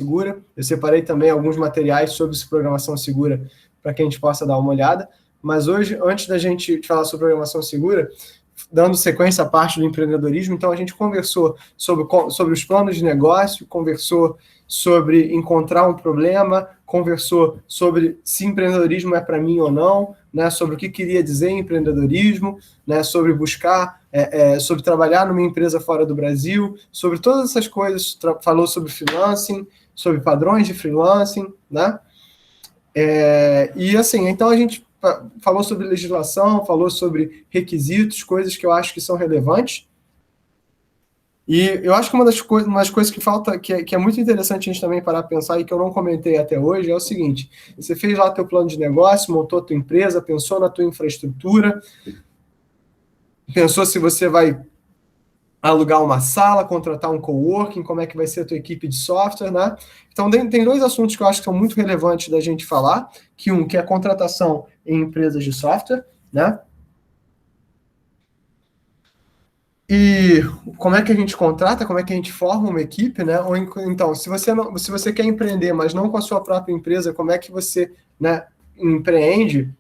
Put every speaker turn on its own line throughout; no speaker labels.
segura. Eu separei também alguns materiais sobre programação segura para que a gente possa dar uma olhada. Mas hoje, antes da gente falar sobre programação segura, dando sequência à parte do empreendedorismo, então a gente conversou sobre os planos de negócio, conversou sobre encontrar um problema, conversou sobre se empreendedorismo é para mim ou não, né, sobre o que queria dizer empreendedorismo, né, sobre buscar, sobre trabalhar numa empresa fora do Brasil, sobre todas essas coisas, falou sobre freelancing, sobre padrões de freelancing, né? E assim, então a gente falou sobre legislação, falou sobre requisitos, coisas que eu acho que são relevantes. E eu acho que uma das coisas que falta, que é muito interessante a gente também parar a pensar e que eu não comentei até hoje, é o seguinte: você fez lá teu plano de negócio, montou a tua empresa, pensou na tua infraestrutura, pensou se você vai alugar uma sala, contratar um coworking, como é que vai ser a tua equipe de software, né? Então, tem dois assuntos que eu acho que são muito relevantes da gente falar, que é a contratação em empresas de software, né? E como é que a gente contrata, como é que a gente forma uma equipe, né? Ou então, se você quer empreender, mas não com a sua própria empresa, como é que você, né, empreende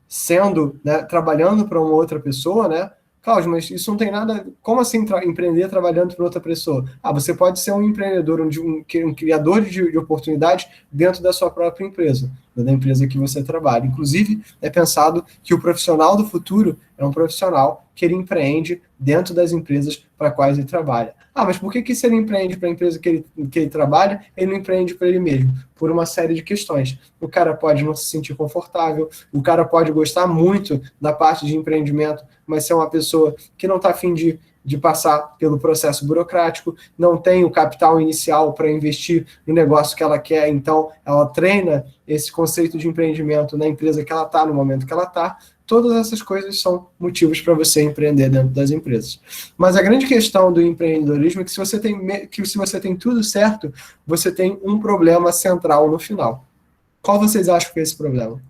trabalhando para uma outra pessoa, né? Cláudio, mas isso não tem nada. Como assim empreender trabalhando para outra pessoa? Você pode ser um empreendedor, um criador de oportunidades dentro da sua própria empresa, da empresa que você trabalha. Inclusive, é pensado que o profissional do futuro é um profissional que ele empreende dentro das empresas para quais ele trabalha. Mas por que se ele empreende para a empresa que ele trabalha, ele não empreende para ele mesmo? Por uma série de questões. O cara pode não se sentir confortável, o cara pode gostar muito da parte de empreendimento, mas ser uma pessoa que não está afim de passar pelo processo burocrático, não tem o capital inicial para investir no negócio que ela quer, então ela treina esse conceito de empreendimento na empresa que ela está, no momento que ela está. Todas essas coisas são motivos para você empreender dentro das empresas. Mas a grande questão do empreendedorismo é que se você tem tudo certo, você tem um problema central no final. Qual vocês acham que é esse problema?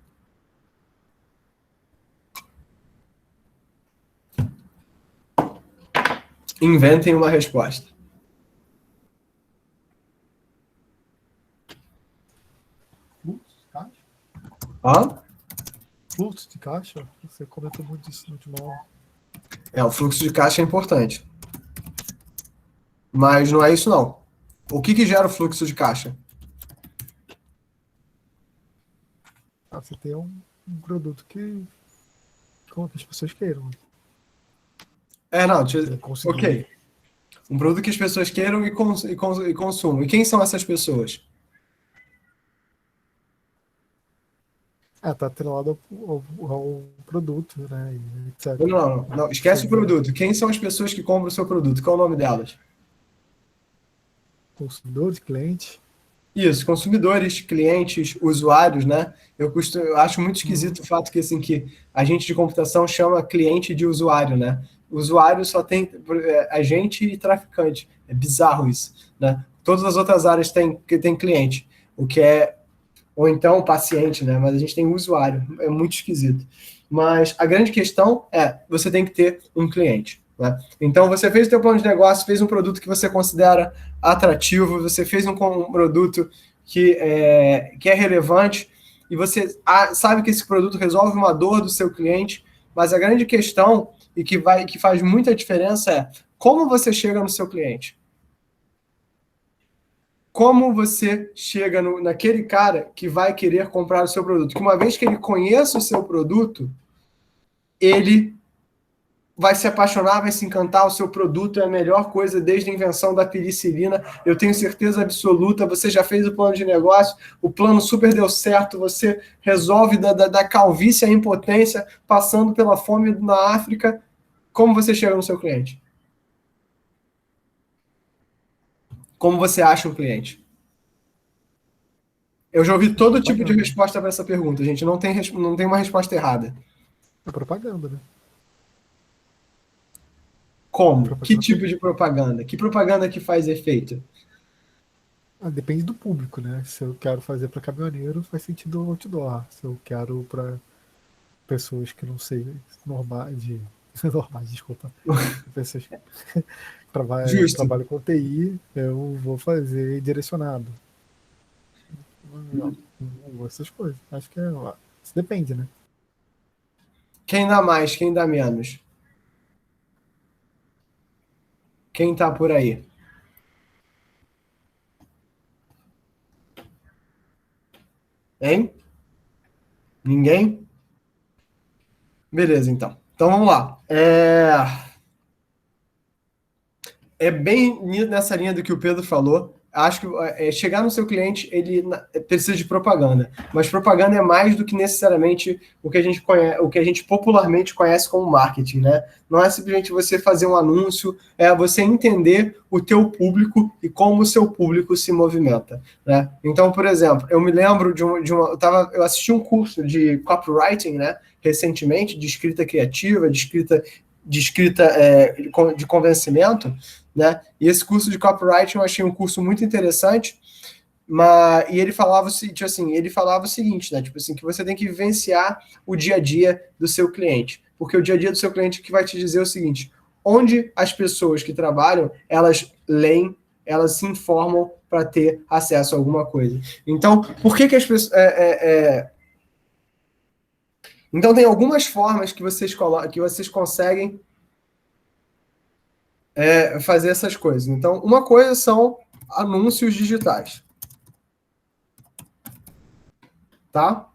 Inventem uma resposta.
Fluxo de caixa? Fluxo de caixa? Você comentou muito isso no último aula.
O fluxo de caixa é importante. Mas não é isso, não. O que gera o fluxo de caixa?
Você tem um produto que as pessoas queiram.
Ok. Um produto que as pessoas queiram e consumam. E quem são essas pessoas?
Tá atrelado ao produto, né? Etc.
Não. Esquece o produto. Quem são as pessoas que compram o seu produto? Qual é o nome delas?
Consumidores, clientes.
Isso, consumidores, clientes, usuários, né? Eu acho muito esquisito o fato que a gente de computação chama cliente de usuário, né? Usuário só tem agente e traficante. É bizarro isso, né? Todas as outras áreas têm cliente, ou então paciente, né? Mas a gente tem usuário, é muito esquisito. Mas a grande questão você tem que ter um cliente. Né? Então, você fez o seu plano de negócio, fez um produto que você considera atrativo, você fez um produto que é relevante, e você sabe que esse produto resolve uma dor do seu cliente, mas a grande questão, e que faz muita diferença, é como você chega no seu cliente. Como você chega naquele cara que vai querer comprar o seu produto. Que uma vez que ele conheça o seu produto, ele vai se apaixonar, vai se encantar, o seu produto é a melhor coisa desde a invenção da penicilina, eu tenho certeza absoluta, você já fez o plano de negócio, o plano super deu certo, você resolve da calvície à impotência, passando pela fome na África, como você chega no seu cliente? Como você acha um cliente? Eu já ouvi todo tipo de resposta para essa pergunta, gente, não tem uma resposta errada.
É propaganda, né?
Como? Que tipo de propaganda? Que propaganda que faz efeito?
Depende do público, né? Se eu quero fazer para caminhoneiro, faz sentido outdoor. Se eu quero para pessoas que não sei, normais, desculpa. Pessoas que trabalham com TI, eu vou fazer direcionado. Não, essas coisas. Acho que isso depende, né?
Quem dá mais, quem dá menos? Quem tá por aí? Hein? Ninguém? Beleza, então. Então vamos lá. É bem nessa linha do que o Pedro falou. Acho que chegar no seu cliente, ele precisa de propaganda. Mas propaganda é mais do que necessariamente o que a gente conhece, o que a gente popularmente conhece como marketing, né? Não é simplesmente você fazer um anúncio, é você entender o teu público e como o seu público se movimenta, né? Então, por exemplo, eu me lembro eu assisti um curso de copywriting, né? Recentemente, de escrita criativa, de convencimento, né? E esse curso de copywriting eu achei um curso muito interessante, e ele falava o seguinte, né? Tipo assim, que você tem que vivenciar o dia a dia do seu cliente, porque o dia a dia do seu cliente que vai te dizer o seguinte: onde as pessoas que trabalham, elas leem, elas se informam para ter acesso a alguma coisa. Então, por que as pessoas então tem algumas formas que vocês conseguem fazer essas coisas. Então, uma coisa são anúncios digitais, tá?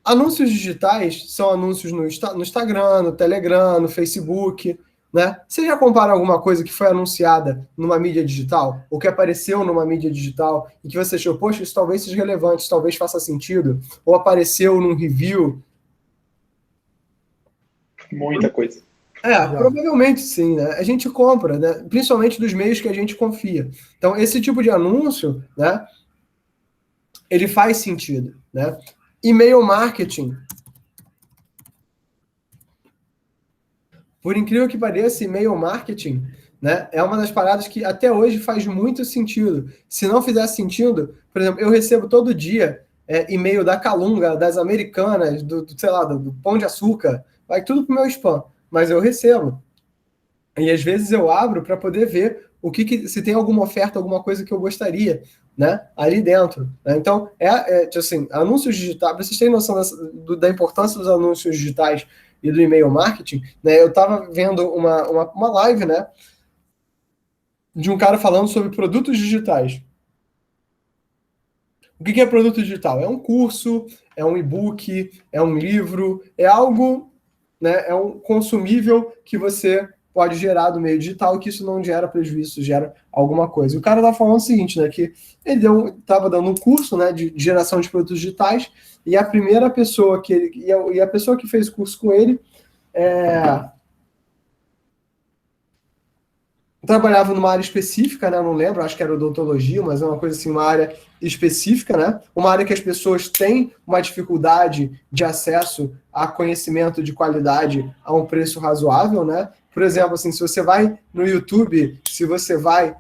Anúncios digitais são anúncios no Instagram, no Telegram, no Facebook, né? Você já compara alguma coisa que foi anunciada numa mídia digital, ou que apareceu numa mídia digital, e que você achou, poxa, isso talvez seja relevante, isso talvez faça sentido, ou apareceu num review?
Muita coisa.
Provavelmente sim, né? A gente compra, né? Principalmente dos meios que a gente confia. Então, esse tipo de anúncio, né? Ele faz sentido, né? E-mail marketing. Por incrível que pareça, e-mail marketing, né, é uma das paradas que até hoje faz muito sentido. Se não fizer sentido, por exemplo, eu recebo todo dia e-mail da Calunga, das Americanas, sei lá, do Pão de Açúcar, vai tudo pro meu spam, mas eu recebo. E às vezes eu abro para poder ver se tem alguma oferta, alguma coisa que eu gostaria, né, ali dentro. Né? Então, tipo assim, anúncios digitais, para vocês terem noção da importância dos anúncios digitais e do e-mail marketing, né, eu estava vendo uma live, né, de um cara falando sobre produtos digitais. O que é produto digital? É um curso, é um e-book, é um livro, é algo, né, é um consumível que você pode gerar do meio digital, que isso não gera prejuízo, gera alguma coisa. E o cara tá falando o seguinte, né, que ele estava dando um curso, né, de geração de produtos digitais, e a primeira pessoa e a pessoa que fez o curso com ele trabalhava numa área específica, né? Não lembro, acho que era odontologia, mas é uma coisa assim, uma área específica, né? Uma área que as pessoas têm uma dificuldade de acesso a conhecimento de qualidade a um preço razoável, né? Por exemplo, assim, se você vai no YouTube, se você vai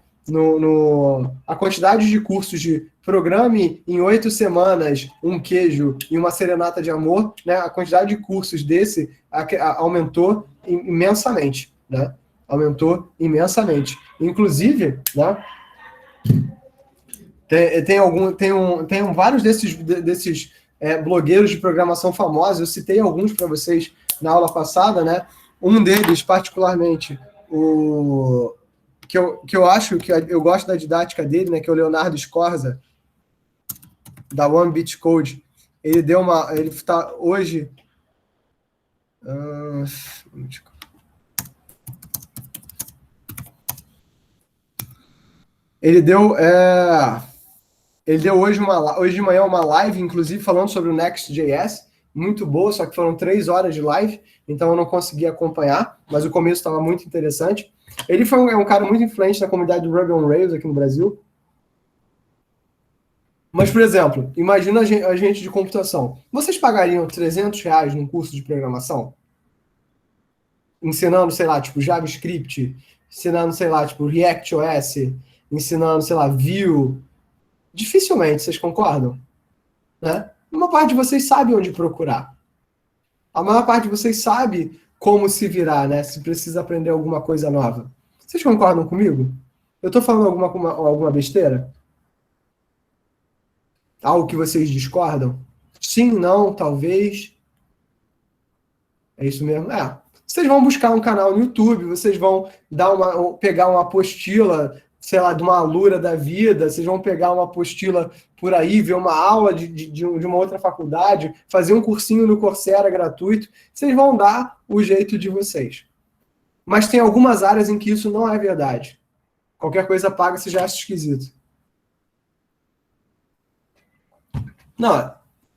a quantidade de cursos de programe em 8 semanas um queijo e uma serenata de amor, né? A quantidade de cursos desse aumentou imensamente, né? Aumentou imensamente. Inclusive, né, tem vários desses blogueiros de programação famosos, eu citei alguns para vocês na aula passada, né? Um deles, particularmente, que eu acho que eu gosto da didática dele, né, que é o Leonardo Scorza, da One Beat Code. Ele está hoje. Ele deu hoje de manhã uma live, inclusive, falando sobre o Next.js, muito boa, só que foram 3 horas de live, então eu não consegui acompanhar, mas o começo estava muito interessante. Ele é um cara muito influente na comunidade do Ruby on Rails aqui no Brasil. Mas, por exemplo, imagina a gente de computação. Vocês pagariam R$300 num curso de programação? Ensinando, sei lá, tipo JavaScript, ensinando, sei lá, tipo React.js, ensinando, sei lá, Vue. Dificilmente, vocês concordam? Né? Uma parte de vocês sabe onde procurar. A maior parte de vocês sabe como se virar, né? Se precisa aprender alguma coisa nova. Vocês concordam comigo? Eu estou falando alguma besteira? Algo que vocês discordam? Sim, não, talvez. É isso mesmo? É. Vocês vão buscar um canal no YouTube, vocês vão pegar uma apostila, sei lá, de uma Alura da vida, vocês vão pegar uma apostila por aí, ver uma aula de uma outra faculdade, fazer um cursinho no Coursera gratuito, vocês vão dar o jeito de vocês. Mas tem algumas áreas em que isso não é verdade. Qualquer coisa paga, você já acha esquisito. Não,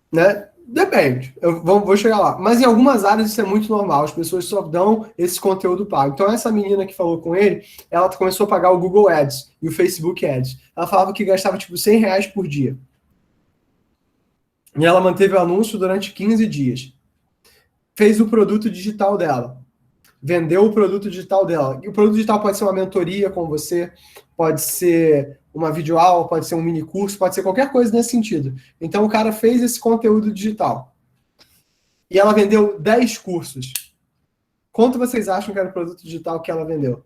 né? Depende. Vou chegar lá. Mas em algumas áreas isso é muito normal. As pessoas só dão esse conteúdo pago. Então, essa menina que falou com ele, ela começou a pagar o Google Ads e o Facebook Ads. Ela falava que gastava tipo R$ 100 por dia. E ela manteve o anúncio durante 15 dias. Fez o produto digital dela. Vendeu o produto digital dela. E o produto digital pode ser uma mentoria com você, pode ser uma videoaula, pode ser um mini curso, pode ser qualquer coisa nesse sentido. Então o cara fez esse conteúdo digital. E ela vendeu 10 cursos. Quanto vocês acham que era o produto digital que ela vendeu?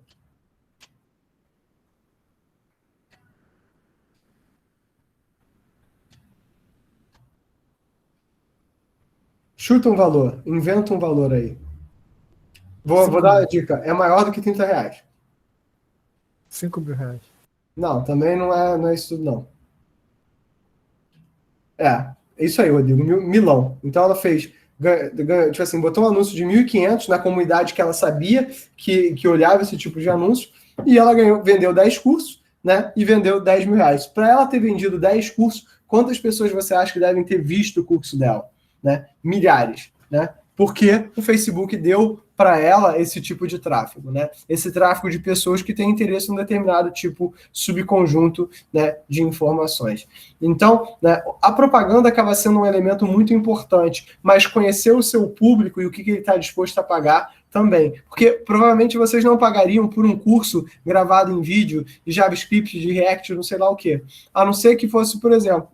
Chuta um valor, inventa um valor aí. Vou dar uma dica, é maior do que R$ 30.
5 mil reais.
Não, também não é isso tudo, não. É isso aí, Rodrigo, milão. Então ela fez, tipo assim, botou um anúncio de 1.500 na comunidade que ela sabia que olhava esse tipo de anúncio, e ela vendeu 10 cursos, né, e vendeu R$ 10.000. Para ela ter vendido 10 cursos, quantas pessoas você acha que devem ter visto o curso dela? Né? Milhares, né? Porque o Facebook deu para ela esse tipo de tráfego, né? Esse tráfego de pessoas que têm interesse em um determinado tipo subconjunto, né, de informações. Então, né, a propaganda acaba sendo um elemento muito importante, mas conhecer o seu público e o que ele está disposto a pagar também. Porque provavelmente vocês não pagariam por um curso gravado em vídeo de JavaScript, de React, não sei lá o quê. A não ser que fosse, por exemplo,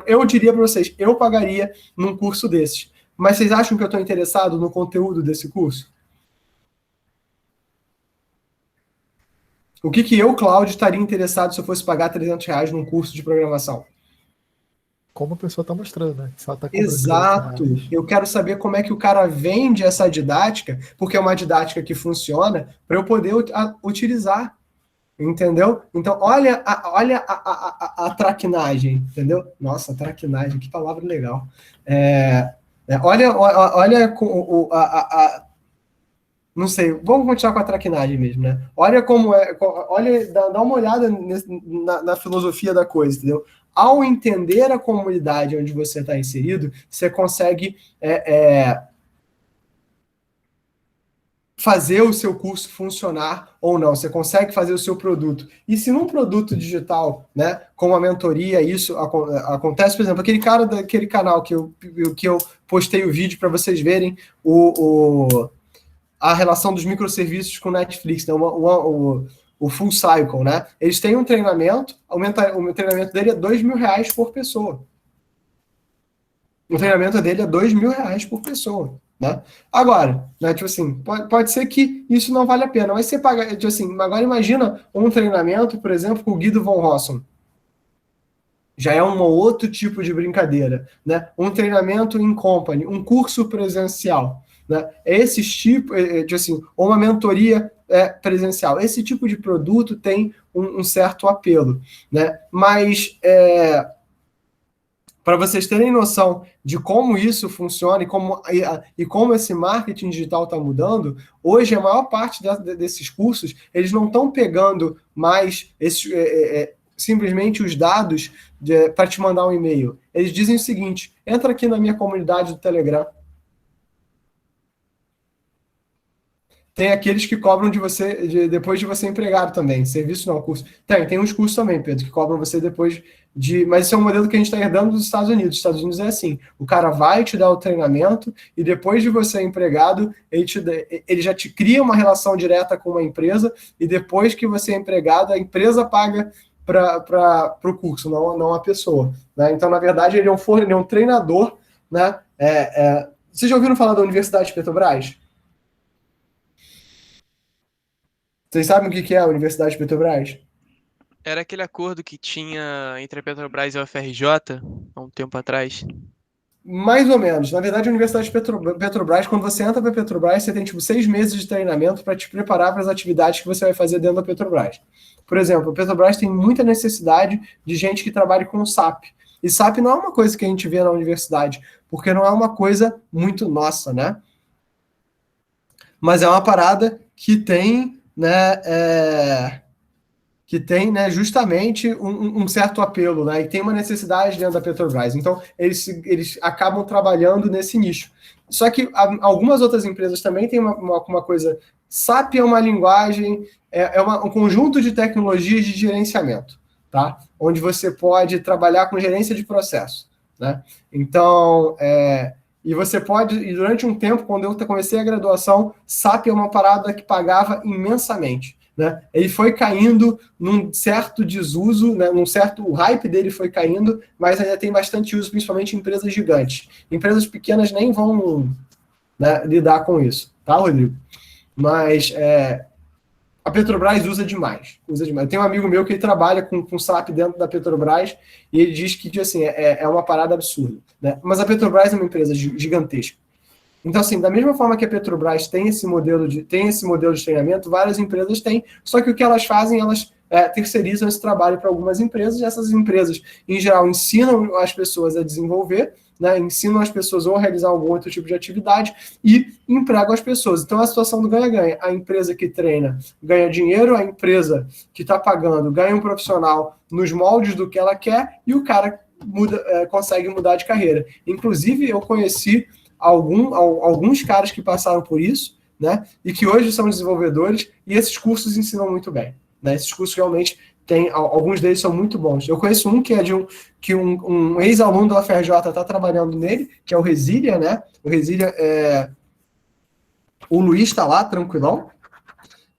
eu diria para vocês, eu pagaria num curso desses. Mas vocês acham que eu estou interessado no conteúdo desse curso? O que eu, Cláudio, estaria interessado se eu fosse pagar R$ 300 num curso de programação?
Como a pessoa está mostrando, né? Se ela está cobrando
Exato.
R$ 300.
Eu quero saber como é que o cara vende essa didática, porque é uma didática que funciona, para eu poder utilizar. Entendeu? Então, olha a traquinagem, entendeu? Nossa, traquinagem, que palavra legal. Olha não sei, vamos continuar com a traquinagem mesmo, né? Olha como é, olha, dá uma olhada na filosofia da coisa, entendeu? Ao entender a comunidade onde você está inserido, você consegue fazer o seu curso funcionar ou não, você consegue fazer o seu produto. E se num produto digital, né, com a mentoria, isso acontece, por exemplo, aquele cara daquele canal que eu postei o vídeo para vocês verem a relação dos microserviços com Netflix, né, o full cycle, né? Eles têm um treinamento, o treinamento dele é R$ 2.000 por pessoa. O treinamento dele é R$ 2.000 por pessoa. Né? Agora, né, tipo assim, pode ser que isso não vale a pena, mas você paga, tipo assim, agora imagina um treinamento, por exemplo, com o Guido von Rossum. Já é um outro tipo de brincadeira, né? Um treinamento em company, um curso presencial, né? Esses tipos, tipo assim, ou uma mentoria presencial. Esse tipo de produto tem um certo apelo, né? Mas para vocês terem noção de como isso funciona e como esse marketing digital está mudando, hoje a maior parte desses cursos, eles não estão pegando mais simplesmente os dados para te mandar um e-mail. Eles dizem o seguinte, entra aqui na minha comunidade do Telegram. Tem aqueles que cobram de você depois de você empregado também. Serviço não, curso. Tem uns cursos também, Pedro, que cobram você depois de. Mas esse é um modelo que a gente está herdando dos Estados Unidos. Os Estados Unidos é assim: o cara vai te dar o treinamento e depois de você empregado, ele já te cria uma relação direta com uma empresa e depois que você é empregado, a empresa paga para o curso, não a pessoa. Né? Então, na verdade, ele é um treinador. Né? Vocês já ouviram falar da Universidade de Petrobras? Vocês sabem o que é a Universidade de Petrobras?
Era aquele acordo que tinha entre a Petrobras e a UFRJ há um tempo atrás.
Mais ou menos. Na verdade, a Universidade de Petrobras, quando você entra para a Petrobras, você tem tipo 6 meses de treinamento para te preparar para as atividades que você vai fazer dentro da Petrobras. Por exemplo, a Petrobras tem muita necessidade de gente que trabalhe com SAP. E SAP não é uma coisa que a gente vê na universidade, porque não é uma coisa muito nossa, né? Mas é uma parada que tem, né, justamente um certo apelo, né? E tem uma necessidade dentro da Petrobras. Então, eles acabam trabalhando nesse nicho. Só que algumas outras empresas também têm uma coisa. SAP é uma linguagem, um conjunto de tecnologias de gerenciamento, tá? Onde você pode trabalhar com gerência de processo, né? Então, e você pode, e durante um tempo, quando eu comecei a graduação, SAP é uma parada que pagava imensamente. Né? Ele foi caindo num certo desuso, né? O hype dele foi caindo, mas ainda tem bastante uso, principalmente em empresas gigantes. Empresas pequenas nem vão, né, lidar com isso, tá, Rodrigo? Mas a Petrobras usa demais. Tem um amigo meu que ele trabalha com SAP dentro da Petrobras e ele diz que assim, é uma parada absurda. Né? Mas a Petrobras é uma empresa gigantesca. Então, assim, da mesma forma que a Petrobras tem esse modelo de treinamento, várias empresas têm, só que o que elas fazem, elas terceirizam esse trabalho para algumas empresas, e essas empresas, em geral, ensinam as pessoas a desenvolver, né, ensinam as pessoas ou a realizar algum outro tipo de atividade e empregam as pessoas. Então, a situação do ganha-ganha. A empresa que treina ganha dinheiro, a empresa que está pagando ganha um profissional nos moldes do que ela quer e o cara consegue mudar de carreira. Inclusive, eu conheci alguns caras que passaram por isso, né, e que hoje são desenvolvedores, e esses cursos ensinam muito bem. Né, esses cursos realmente alguns deles são muito bons. Eu conheço um que é que um ex-aluno da UFRJ está trabalhando nele, que é o Resília, né? O Resília o Luiz está lá, tranquilão.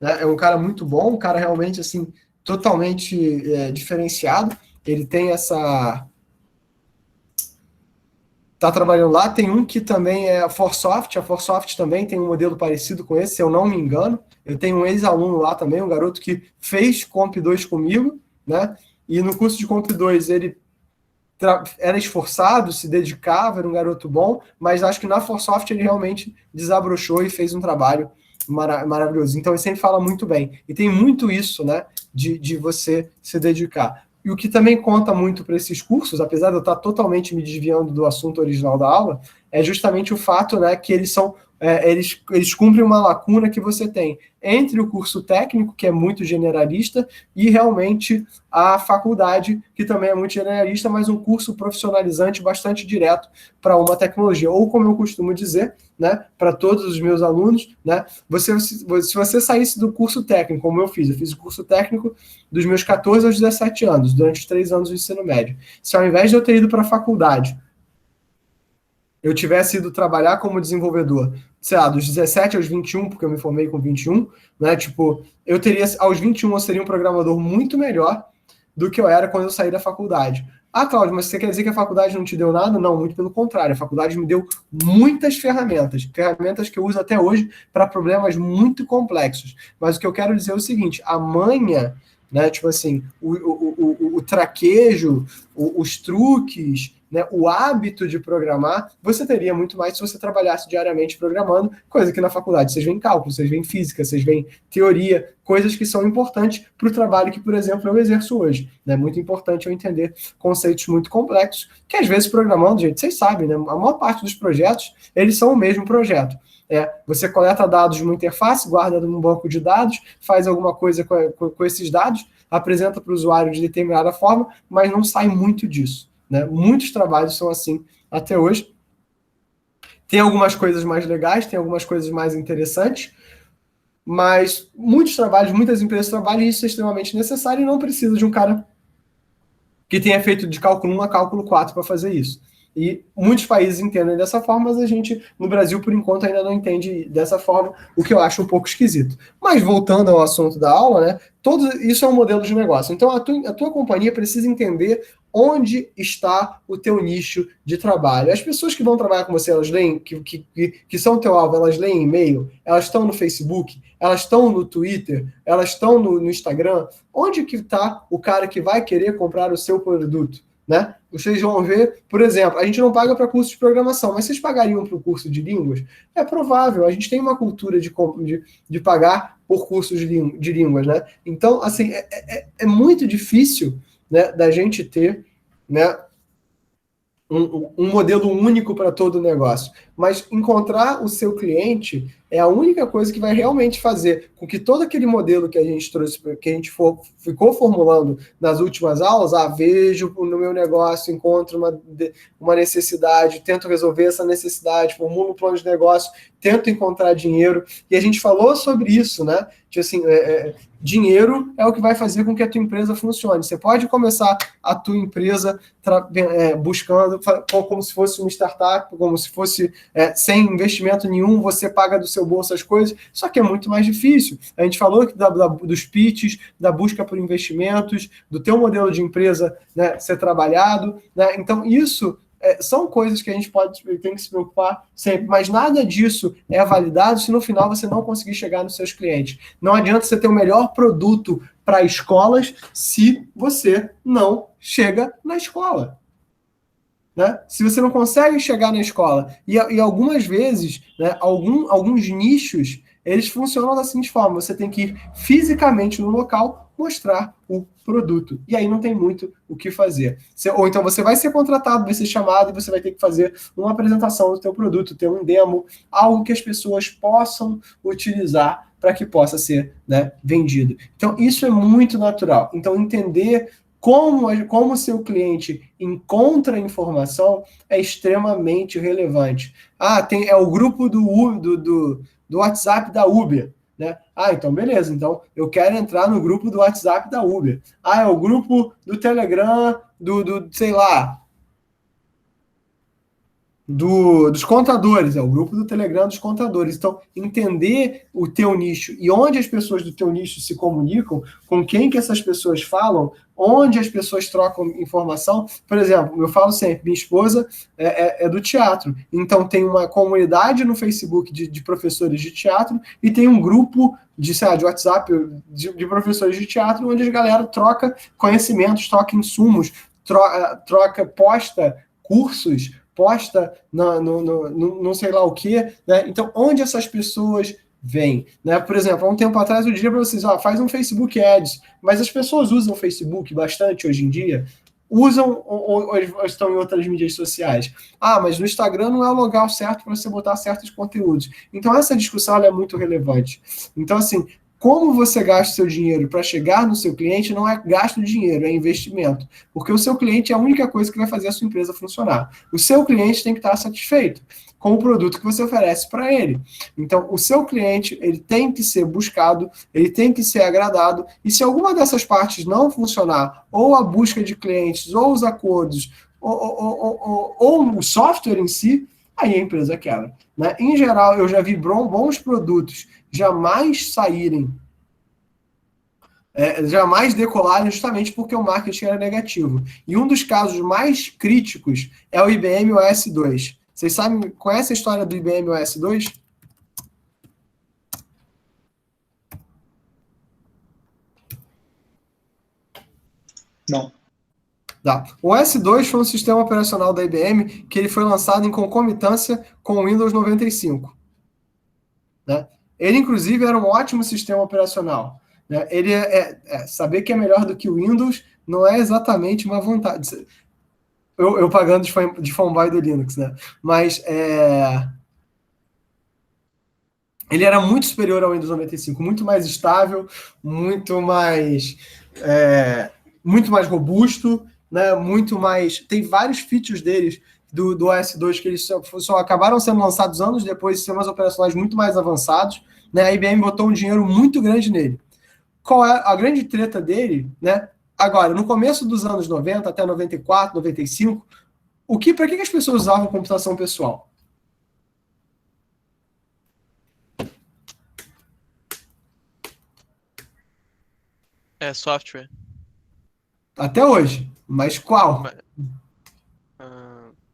Né, é um cara muito bom, um cara realmente assim, totalmente diferenciado. Ele tem essa... Está trabalhando lá. Tem um que também é a Forsoft. A Forsoft também tem um modelo parecido com esse, se eu não me engano. Eu tenho um ex-aluno lá também, um garoto que fez Comp 2 comigo, né? E no curso de Comp 2 ele era esforçado, se dedicava, era um garoto bom, mas acho que na Forsoft ele realmente desabrochou e fez um trabalho maravilhoso. Então ele sempre fala muito bem. E tem muito isso, né? De você se dedicar. E o que também conta muito para esses cursos, apesar de eu estar totalmente me desviando do assunto original da aula, é justamente o fato, né, que eles são eles cumprem uma lacuna que você tem entre o curso técnico, que é muito generalista, e realmente a faculdade, que também é muito generalista, mas um curso profissionalizante bastante direto para uma tecnologia. Ou, como eu costumo dizer, né, para todos os meus alunos, né, se você saísse do curso técnico, como eu fiz o curso técnico dos meus 14 aos 17 anos, durante os 3 anos do ensino médio. Se ao invés de eu ter ido para a faculdade, eu tivesse ido trabalhar como desenvolvedor, sei lá, dos 17 aos 21, porque eu me formei com 21, né? Tipo, aos 21 eu seria um programador muito melhor do que eu era quando eu saí da faculdade. Ah, Cláudio, mas você quer dizer que a faculdade não te deu nada? Não, muito pelo contrário. A faculdade me deu muitas ferramentas que eu uso até hoje para problemas muito complexos. Mas o que eu quero dizer é o seguinte: a manha, né, tipo assim, o traquejo, os truques, né, o hábito de programar, você teria muito mais se você trabalhasse diariamente programando, coisa que na faculdade vocês veem cálculo, vocês veem física, vocês veem teoria, coisas que são importantes para o trabalho que, por exemplo, eu exerço hoje. É, né? Muito importante eu entender conceitos muito complexos, que às vezes programando, gente, vocês sabem, né, a maior parte dos projetos, eles são o mesmo projeto. Você coleta dados de uma interface, guarda num banco de dados, faz alguma coisa com esses dados, apresenta para o usuário de determinada forma, mas não sai muito disso. Né? Muitos trabalhos são assim até hoje. Tem algumas coisas mais legais, tem algumas coisas mais interessantes, mas muitos trabalhos, muitas empresas trabalham e isso é extremamente necessário e não precisa de um cara que tenha feito de cálculo 1 a cálculo 4 para fazer isso. E muitos países entendem dessa forma, mas a gente, no Brasil, por enquanto, ainda não entende dessa forma, o que eu acho um pouco esquisito. Mas voltando ao assunto da aula, né? Isso é um modelo de negócio. Então, a tua companhia precisa entender onde está o teu nicho de trabalho. As pessoas que vão trabalhar com você, elas leem, que são teu alvo, elas leem e-mail, elas estão no Facebook, elas estão no Twitter, elas estão no Instagram. Onde que está o cara que vai querer comprar o seu produto? Né? Vocês vão ver, por exemplo, a gente não paga para curso de programação, mas vocês pagariam para o curso de línguas? É provável, a gente tem uma cultura de pagar por cursos de línguas, né? Então, assim, é muito difícil, né, da gente ter, né, um modelo único para todo o negócio. Mas encontrar o seu cliente é a única coisa que vai realmente fazer com que todo aquele modelo que a gente trouxe, que a gente ficou formulando nas últimas aulas, vejo no meu negócio, encontro uma necessidade, tento resolver essa necessidade, formulo um plano de negócio, tento encontrar dinheiro. E a gente falou sobre isso, né? Que, assim, dinheiro é o que vai fazer com que a tua empresa funcione. Você pode começar a tua empresa buscando como se fosse uma startup, como se fosse sem investimento nenhum, você paga do seu bolso as coisas, só que é muito mais difícil. A gente falou dos pitches, da busca por investimentos, do teu modelo de empresa, né, ser trabalhado, né? Então isso são coisas que a gente tem que se preocupar sempre, mas nada disso é validado se no final você não conseguir chegar nos seus clientes. Não adianta você ter o melhor produto para escolas se você não chega na escola. Né? Se você não consegue chegar na escola, e algumas vezes, né, alguns nichos, eles funcionam da seguinte forma: você tem que ir fisicamente no local mostrar o produto, e aí não tem muito o que fazer. Ou então você vai ser contratado, vai ser chamado, e você vai ter que fazer uma apresentação do teu produto, ter um demo, algo que as pessoas possam utilizar para que possa ser, né, vendido. Então isso é muito natural. Então entender como o seu cliente encontra informação é extremamente relevante. É o grupo do WhatsApp da Uber. Né? Então beleza, então eu quero entrar no grupo do WhatsApp da Uber. É o grupo do Telegram, sei lá, dos contadores, o grupo do Telegram dos contadores. Então, entender o teu nicho e onde as pessoas do teu nicho se comunicam, com quem que essas pessoas falam, onde as pessoas trocam informação. Por exemplo, eu falo sempre, minha esposa é do teatro, então tem uma comunidade no Facebook de professores de teatro e tem um grupo de WhatsApp de professores de teatro, onde a galera troca conhecimentos, troca insumos, posta cursos, posta não sei lá o que, né? Então, onde essas pessoas vêm, né? Por exemplo, há um tempo atrás eu diria para vocês, faz um Facebook Ads, mas as pessoas usam o Facebook bastante hoje em dia, usam ou estão em outras mídias sociais. Mas no Instagram não é o lugar certo para você botar certos conteúdos. Então, essa discussão é muito relevante. Então, assim, como você gasta o seu dinheiro para chegar no seu cliente não é gasto de dinheiro, é investimento. Porque o seu cliente é a única coisa que vai fazer a sua empresa funcionar. O seu cliente tem que estar satisfeito com o produto que você oferece para ele. Então, o seu cliente, ele tem que ser buscado, ele tem que ser agradado, e se alguma dessas partes não funcionar, ou a busca de clientes, ou os acordos, ou o software em si, aí a empresa quebra. Né? Em geral, eu já vi bons produtos jamais saírem, jamais decolarem, justamente porque o marketing era negativo. E um dos casos mais críticos é o IBM OS 2. Vocês sabem, conhecem a história do IBM OS 2?
Não.
Tá. O OS 2 foi um sistema operacional da IBM que ele foi lançado em concomitância com o Windows 95. Né? Ele, inclusive, era um ótimo sistema operacional. Né? Ele saber que é melhor do que o Windows não é exatamente uma vontade. Eu pagando de fanboy do Linux, né? Mas ele era muito superior ao Windows 95, muito mais estável, muito mais robusto, né? Muito mais. Tem vários features deles do OS 2 que eles só acabaram sendo lançados anos depois, sistemas operacionais muito mais avançados. Né? A IBM botou um dinheiro muito grande nele. Qual é a grande treta dele? Né? Agora, no começo dos anos 90, até 94, 95, Para que as pessoas usavam computação pessoal?
É software.
Até hoje. Mas qual?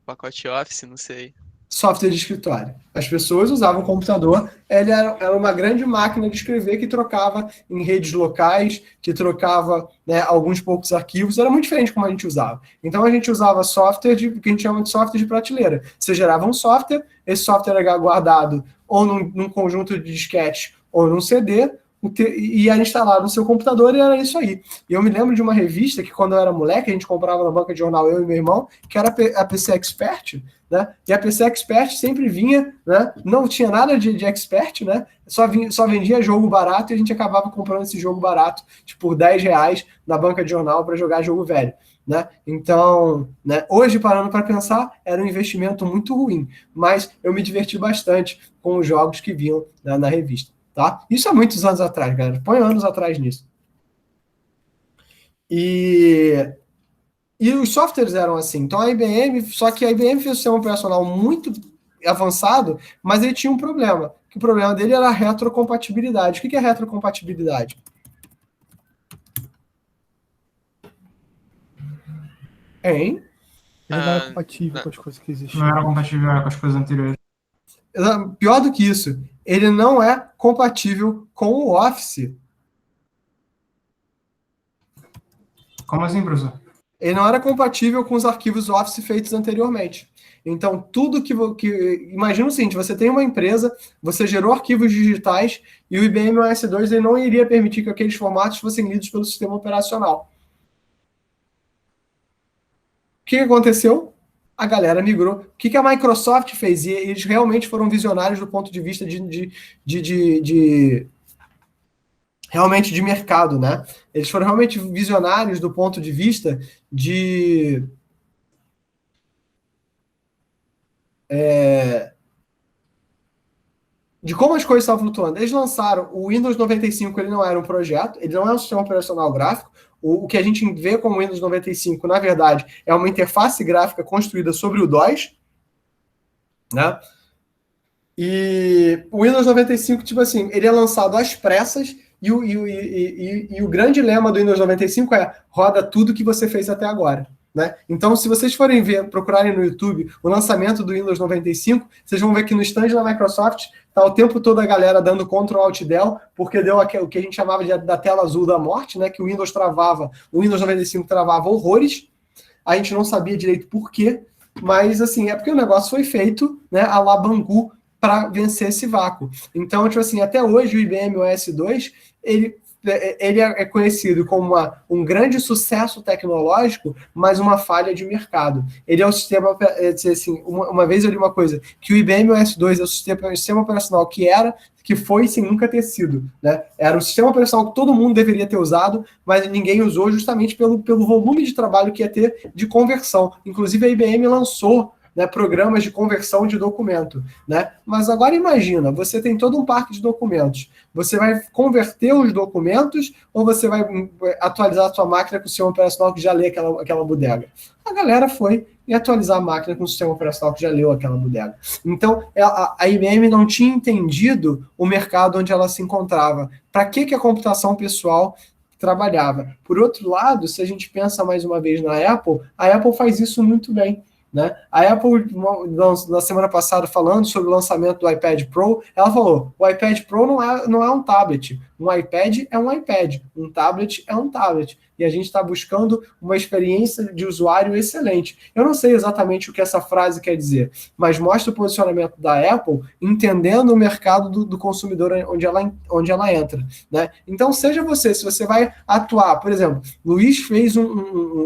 Pacote Office, não sei.
Software de escritório. As pessoas usavam o computador, ele era uma grande máquina de escrever que trocava em redes locais, que trocava, né, alguns poucos arquivos, era muito diferente como a gente usava. Então a gente usava software que a gente chama de software de prateleira. Você gerava um software, esse software era guardado ou num conjunto de disquete ou num CD, e era instalado no seu computador e era isso aí. E eu me lembro de uma revista que quando eu era moleque, a gente comprava na banca de jornal, eu e meu irmão, que era a PC Expert, né? E a PC Expert sempre vinha, né? Não tinha nada de expert, né? Só vendia jogo barato e a gente acabava comprando esse jogo barato, tipo, por R$ 10 na banca de jornal para jogar jogo velho. Né? Então, né, hoje, parando para pensar, era um investimento muito ruim, mas eu me diverti bastante com os jogos que vinham, né, na revista. Tá? Isso há muitos anos atrás, galera. Põe anos atrás nisso. E os softwares eram assim. Então a IBM, só que a IBM fez um sistema operacional muito avançado, mas ele tinha um problema. Que o problema dele era a retrocompatibilidade. O que é retrocompatibilidade? Hein?
Ele não era compatível com as coisas que existiam.
Não era compatível com as coisas anteriores.
Pior do que isso, ele não é compatível com o Office.
Como assim, professor?
Ele não era compatível com os arquivos Office feitos anteriormente. Então, tudo que imagina o seguinte, você tem uma empresa, você gerou arquivos digitais e o IBM OS2 ele não iria permitir que aqueles formatos fossem lidos pelo sistema operacional. O que aconteceu? A galera migrou. O que a Microsoft fez? E eles realmente foram visionários do ponto de vista realmente de mercado, né? Eles foram realmente visionários do ponto de vista de como as coisas estavam flutuando. Eles lançaram o Windows 95, ele não era um projeto, ele não é um sistema operacional gráfico. O que a gente vê como Windows 95, na verdade, é uma interface gráfica construída sobre o DOS, né? E o Windows 95, tipo assim, ele é lançado às pressas e o grande lema do Windows 95 é roda tudo que você fez até agora. Né? Então, se vocês forem procurarem no YouTube o lançamento do Windows 95, vocês vão ver que no stand da Microsoft está o tempo todo a galera dando Ctrl Alt Del, porque deu o que a gente chamava da tela azul da morte, né? Que o Windows travava, o Windows 95 travava horrores. A gente não sabia direito por quê, mas assim, é porque o negócio foi feito, né, à la Bangu, para vencer esse vácuo. Então, tipo assim, até hoje o IBM OS2, ele é conhecido como um grande sucesso tecnológico, mas uma falha de mercado. Ele é o sistema, assim, uma vez eu li uma coisa, que o IBM OS2 é o sistema operacional que foi sem nunca ter sido. Né? Era o sistema operacional que todo mundo deveria ter usado, mas ninguém usou justamente pelo volume de trabalho que ia ter de conversão. Inclusive a IBM lançou, né, programas de conversão de documento, né? Mas agora imagina, você tem todo um parque de documentos. Você vai converter os documentos ou você vai atualizar a sua máquina com o sistema operacional que já lê aquela bodega? A galera foi e atualizar a máquina com o sistema operacional que já leu aquela bodega. Então, a IBM não tinha entendido o mercado onde ela se encontrava. Para que a computação pessoal trabalhava? Por outro lado, se a gente pensa mais uma vez na Apple, a Apple faz isso muito bem. Né? A Apple, na semana passada, falando sobre o lançamento do iPad Pro, ela falou, o iPad Pro não é um tablet, um iPad é um iPad, um tablet é um tablet, e a gente está buscando uma experiência de usuário excelente. Eu não sei exatamente o que essa frase quer dizer, mas mostra o posicionamento da Apple entendendo o mercado do consumidor onde ela entra. Né? Então, seja você, se você vai atuar, por exemplo, Luiz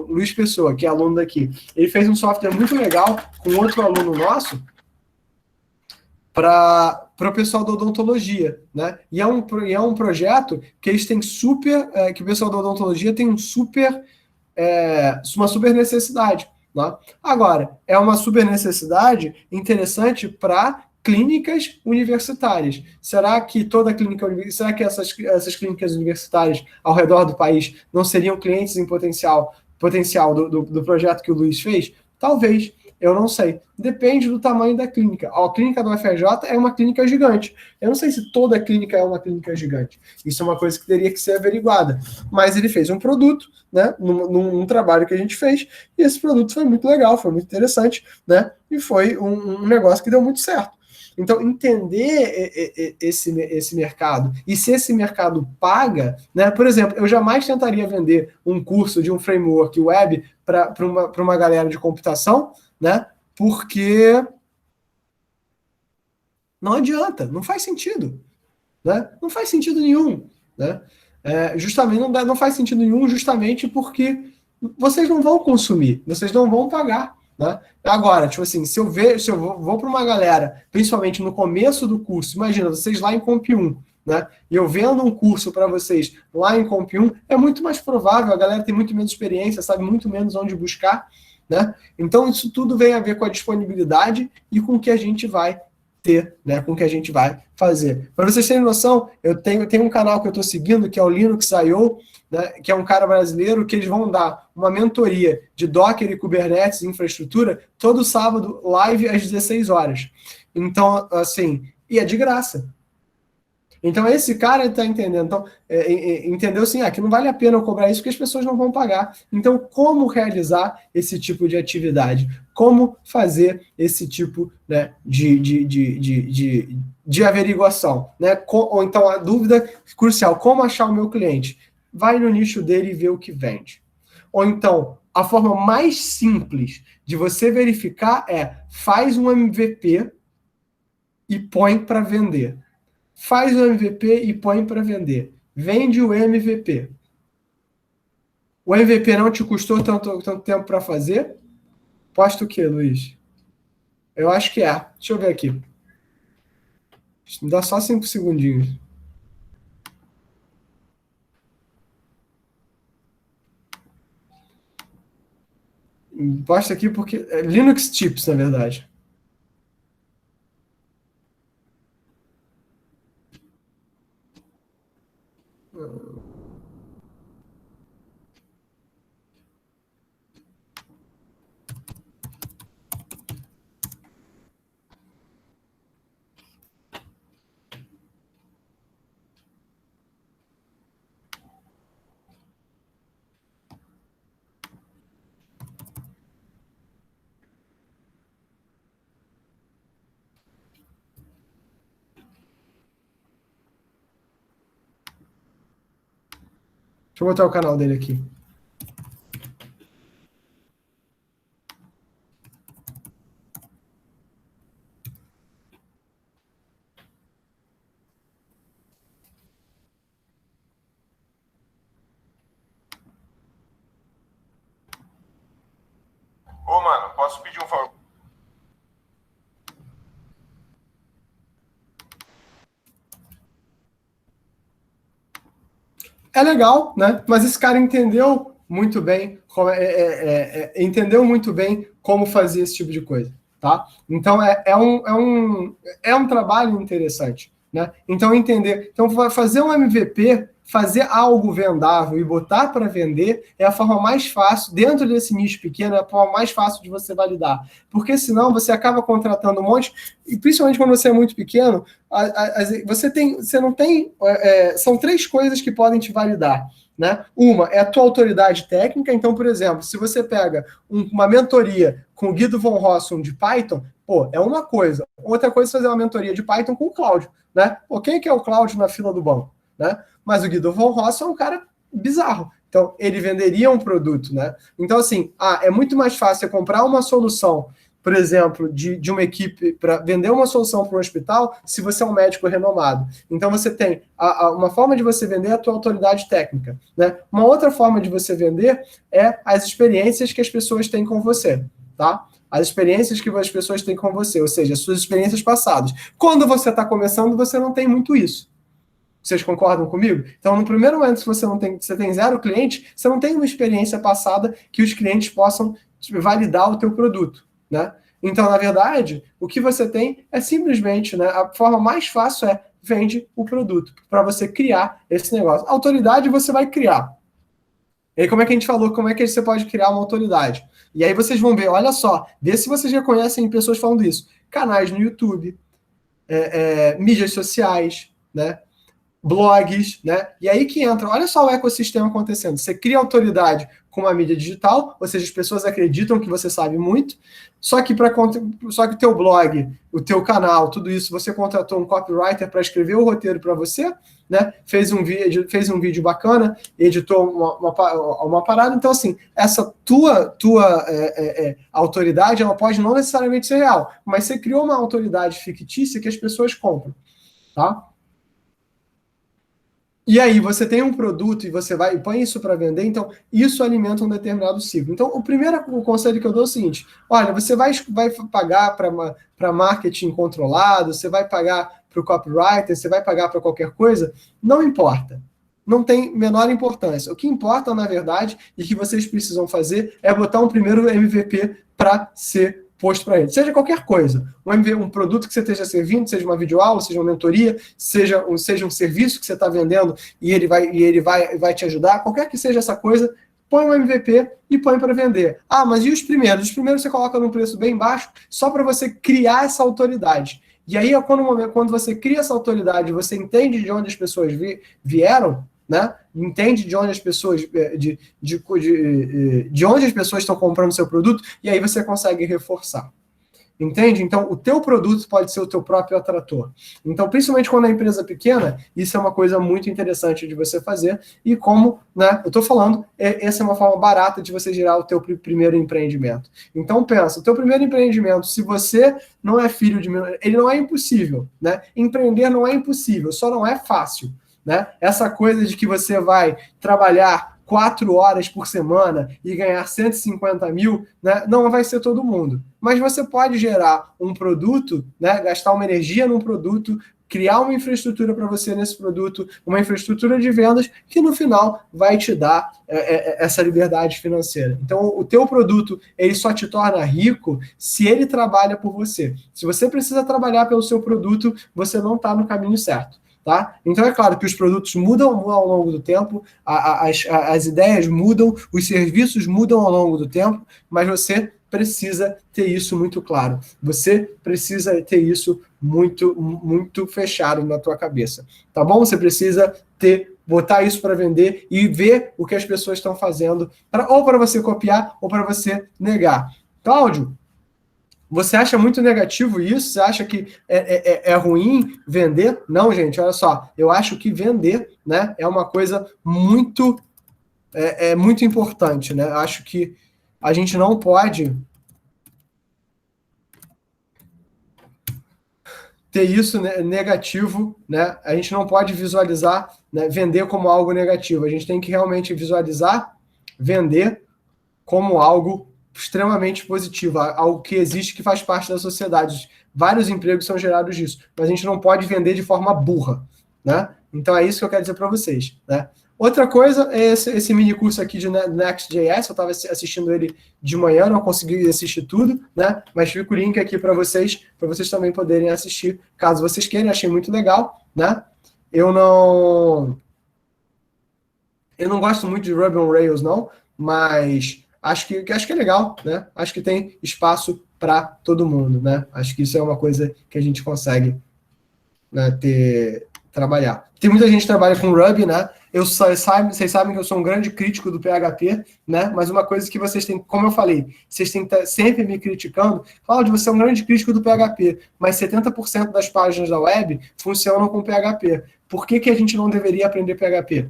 Luiz Pessoa, que é aluno daqui, ele fez um software muito legal com outro aluno nosso para o pessoal da odontologia, né? E é um projeto que eles têm que o pessoal da odontologia tem uma super necessidade. Né? Agora, é uma super necessidade interessante para clínicas universitárias. Será que será que essas clínicas universitárias ao redor do país não seriam clientes em potencial do projeto que o Luiz fez? Talvez. Eu não sei. Depende do tamanho da clínica. A clínica do FRJ é uma clínica gigante. Eu não sei se toda clínica é uma clínica gigante. Isso é uma coisa que teria que ser averiguada. Mas ele fez um produto, né, num trabalho que a gente fez, e esse produto foi muito legal, foi muito interessante, né, e foi um negócio que deu muito certo. Então, entender esse mercado, e se esse mercado paga, né? Por exemplo, eu jamais tentaria vender um curso de um framework web para uma galera de computação, né? Porque não adianta, não faz sentido, né? Não faz sentido nenhum, né? Justamente não faz sentido nenhum, justamente porque vocês não vão consumir, vocês não vão pagar. Né? Agora, tipo assim, se eu vou para uma galera, principalmente no começo do curso, imagina, vocês lá em Comp 1, né? E eu vendo um curso para vocês lá em Comp 1, é muito mais provável, a galera tem muito menos experiência, sabe muito menos onde buscar, né? Então, isso tudo vem a ver com a disponibilidade e com o que a gente vai ter, né? Com o que a gente vai fazer. Para vocês terem noção, eu tenho um canal que eu estou seguindo, que é o Linux.io, né, que é um cara brasileiro, que eles vão dar uma mentoria de Docker e Kubernetes infraestrutura todo sábado, live às 16 horas. Então, assim, e é de graça. Então, esse cara está entendendo. Então, entendeu assim, que não vale a pena eu cobrar isso porque as pessoas não vão pagar. Então, como realizar esse tipo de atividade? Como fazer esse tipo, né, de averiguação? Né? Ou então, a dúvida crucial, como achar o meu cliente? Vai no nicho dele e vê o que vende. Ou então, a forma mais simples de você verificar faz um MVP e põe para vender. Faz o MVP e põe para vender. Vende o MVP. O MVP não te custou tanto tempo para fazer? Posta o quê, Luiz? Eu acho que é. Deixa eu ver aqui. Me dá só 5 segundinhos. Posta aqui porque... É Linux Tips, na verdade. Deixa eu botar o canal dele aqui.
Ô, mano, posso pedir um favor?
É legal, né? Mas esse cara entendeu muito bem entendeu muito bem como fazer esse tipo de coisa, tá? Então é um trabalho interessante, né? Então entender, então fazer um MVP, fazer algo vendável e botar para vender é a forma mais fácil, dentro desse nicho pequeno, é a forma mais fácil de você validar. Porque senão você acaba contratando um monte, e principalmente quando você é muito pequeno, você não tem. São 3 coisas que podem te validar. Né? Uma é a tua autoridade técnica. Então, por exemplo, se você pega uma mentoria com o Guido von Rossum de Python, é uma coisa. Outra coisa é fazer uma mentoria de Python com o Cláudio. Né? Quem que é o Cláudio na fila do banco? Né? Mas o Guido von Rossum é um cara bizarro. Então, ele venderia um produto. Né? Então, assim, é muito mais fácil você comprar uma solução, por exemplo, de uma equipe para vender uma solução para um hospital, se você é um médico renomado. Então, você tem uma forma de você vender a tua autoridade técnica. Né? Uma outra forma de você vender é as experiências que as pessoas têm com você. Tá? As experiências que as pessoas têm com você, ou seja, as suas experiências passadas. Quando você está começando, você não tem muito isso. Vocês concordam comigo? Então, no primeiro momento, se você tem 0 cliente, você não tem uma experiência passada que os clientes possam validar o teu produto. Né? Então, na verdade, o que você tem é simplesmente, né, a forma mais fácil vende o produto, para você criar esse negócio. A autoridade você vai criar. E aí, como é que a gente falou, como é que você pode criar uma autoridade? E aí vocês vão ver, olha só, vê se vocês já conhecem pessoas falando isso. Canais no YouTube, mídias sociais, né? Blogs, né? E aí que entra, olha só o ecossistema acontecendo. Você cria autoridade com uma mídia digital, ou seja, as pessoas acreditam que você sabe muito, só que o teu blog, o teu canal, tudo isso, você contratou um copywriter para escrever o roteiro para você, né? Fez um vídeo bacana, editou uma parada. Então, assim, essa tua autoridade, ela pode não necessariamente ser real, mas você criou uma autoridade fictícia que as pessoas compram, tá? E aí você tem um produto e você vai e põe isso para vender, então isso alimenta um determinado ciclo. Então, o conselho que eu dou é o seguinte: olha, você vai pagar para marketing controlado, você vai pagar para o copywriter, você vai pagar para qualquer coisa, não importa. Não tem menor importância. O que importa, na verdade, e que vocês precisam fazer é botar um primeiro MVP para ser posto para ele. Seja qualquer coisa. Um produto que você esteja servindo, seja uma videoaula, seja uma mentoria, seja um serviço que você está vendendo e ele vai te ajudar, qualquer que seja essa coisa, põe um MVP e põe para vender. Ah, mas e os primeiros? Os primeiros você coloca num preço bem baixo, só para você criar essa autoridade. E aí, quando você cria essa autoridade, você entende de onde as pessoas vieram, né? Entende de onde as pessoas de onde as pessoas estão comprando seu produto, e aí você consegue reforçar. Entende? Então, o teu produto pode ser o teu próprio atrator. Então, principalmente quando é empresa pequena, isso é uma coisa muito interessante de você fazer. E como, né, eu estou falando, essa é uma forma barata de você gerar o teu primeiro empreendimento. Então, pensa, o teu primeiro empreendimento, se você não é filho de... Ele não é impossível, né? Empreender não é impossível, só não é fácil, né? Essa coisa de que você vai trabalhar 4 horas por semana e ganhar 150 mil, né? Não vai ser todo mundo. Mas você pode gerar um produto, né? Gastar uma energia num produto, criar uma infraestrutura para você nesse produto, uma infraestrutura de vendas que no final vai te dar essa liberdade financeira. Então, o teu produto, ele só te torna rico se ele trabalha por você. Se você precisa trabalhar pelo seu produto, você não está no caminho certo. Tá? Então é claro que os produtos mudam ao longo do tempo, as ideias mudam, os serviços mudam ao longo do tempo, mas você precisa ter isso muito claro. Você precisa ter isso muito, muito fechado na tua cabeça. Tá bom? Você precisa botar isso para vender e ver o que as pessoas estão fazendo, ou para você copiar ou para você negar. Cláudio, você acha muito negativo isso? Você acha que é ruim vender? Não, gente, olha só. Eu acho que vender, né, é uma coisa muito, muito importante, né? Eu acho que a gente não pode ter isso, né, negativo, né? A gente não pode visualizar, né, vender como algo negativo. A gente tem que realmente visualizar vender como algo extremamente positivo, algo que existe, que faz parte da sociedade. Vários empregos são gerados disso, mas a gente não pode vender de forma burra, né? Então é isso que eu quero dizer para vocês, né? Outra coisa é esse mini curso aqui de Next.js, eu estava assistindo ele de manhã, não consegui assistir tudo, né? Mas fica o link aqui para vocês também poderem assistir, caso vocês queiram, achei muito legal, né? Eu não gosto muito de Ruby on Rails, não, mas acho que é legal, né? Acho que tem espaço para todo mundo, né? Acho que isso é uma coisa que a gente consegue, né, trabalhar. Tem muita gente que trabalha com Ruby, né? Vocês sabem que eu sou um grande crítico do PHP, né? Mas uma coisa que vocês têm, como eu falei, vocês têm que estar sempre me criticando. Cláudio, você é um grande crítico do PHP, mas 70% das páginas da web funcionam com PHP. Por que a gente não deveria aprender PHP?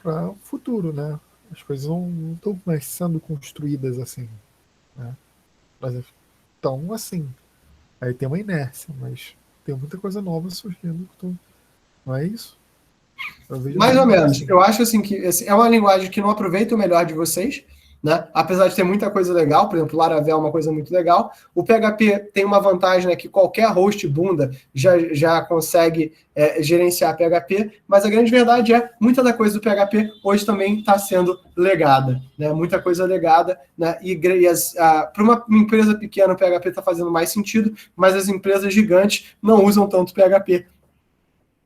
Para o futuro, né? As coisas não estão mais sendo construídas assim, né? Elas estão assim. Aí tem uma inércia, mas tem muita coisa nova surgindo. Não é isso?
Mais ou menos. Eu acho assim que é uma linguagem que não aproveita o melhor de vocês, né? Apesar de ter muita coisa legal, por exemplo, Laravel é uma coisa muito legal. O PHP tem uma vantagem, né, que qualquer host bunda já consegue gerenciar PHP, mas a grande verdade é muita da coisa do PHP hoje também está sendo legada, né? Muita coisa legada, né? Para uma empresa pequena o PHP está fazendo mais sentido, mas as empresas gigantes não usam tanto PHP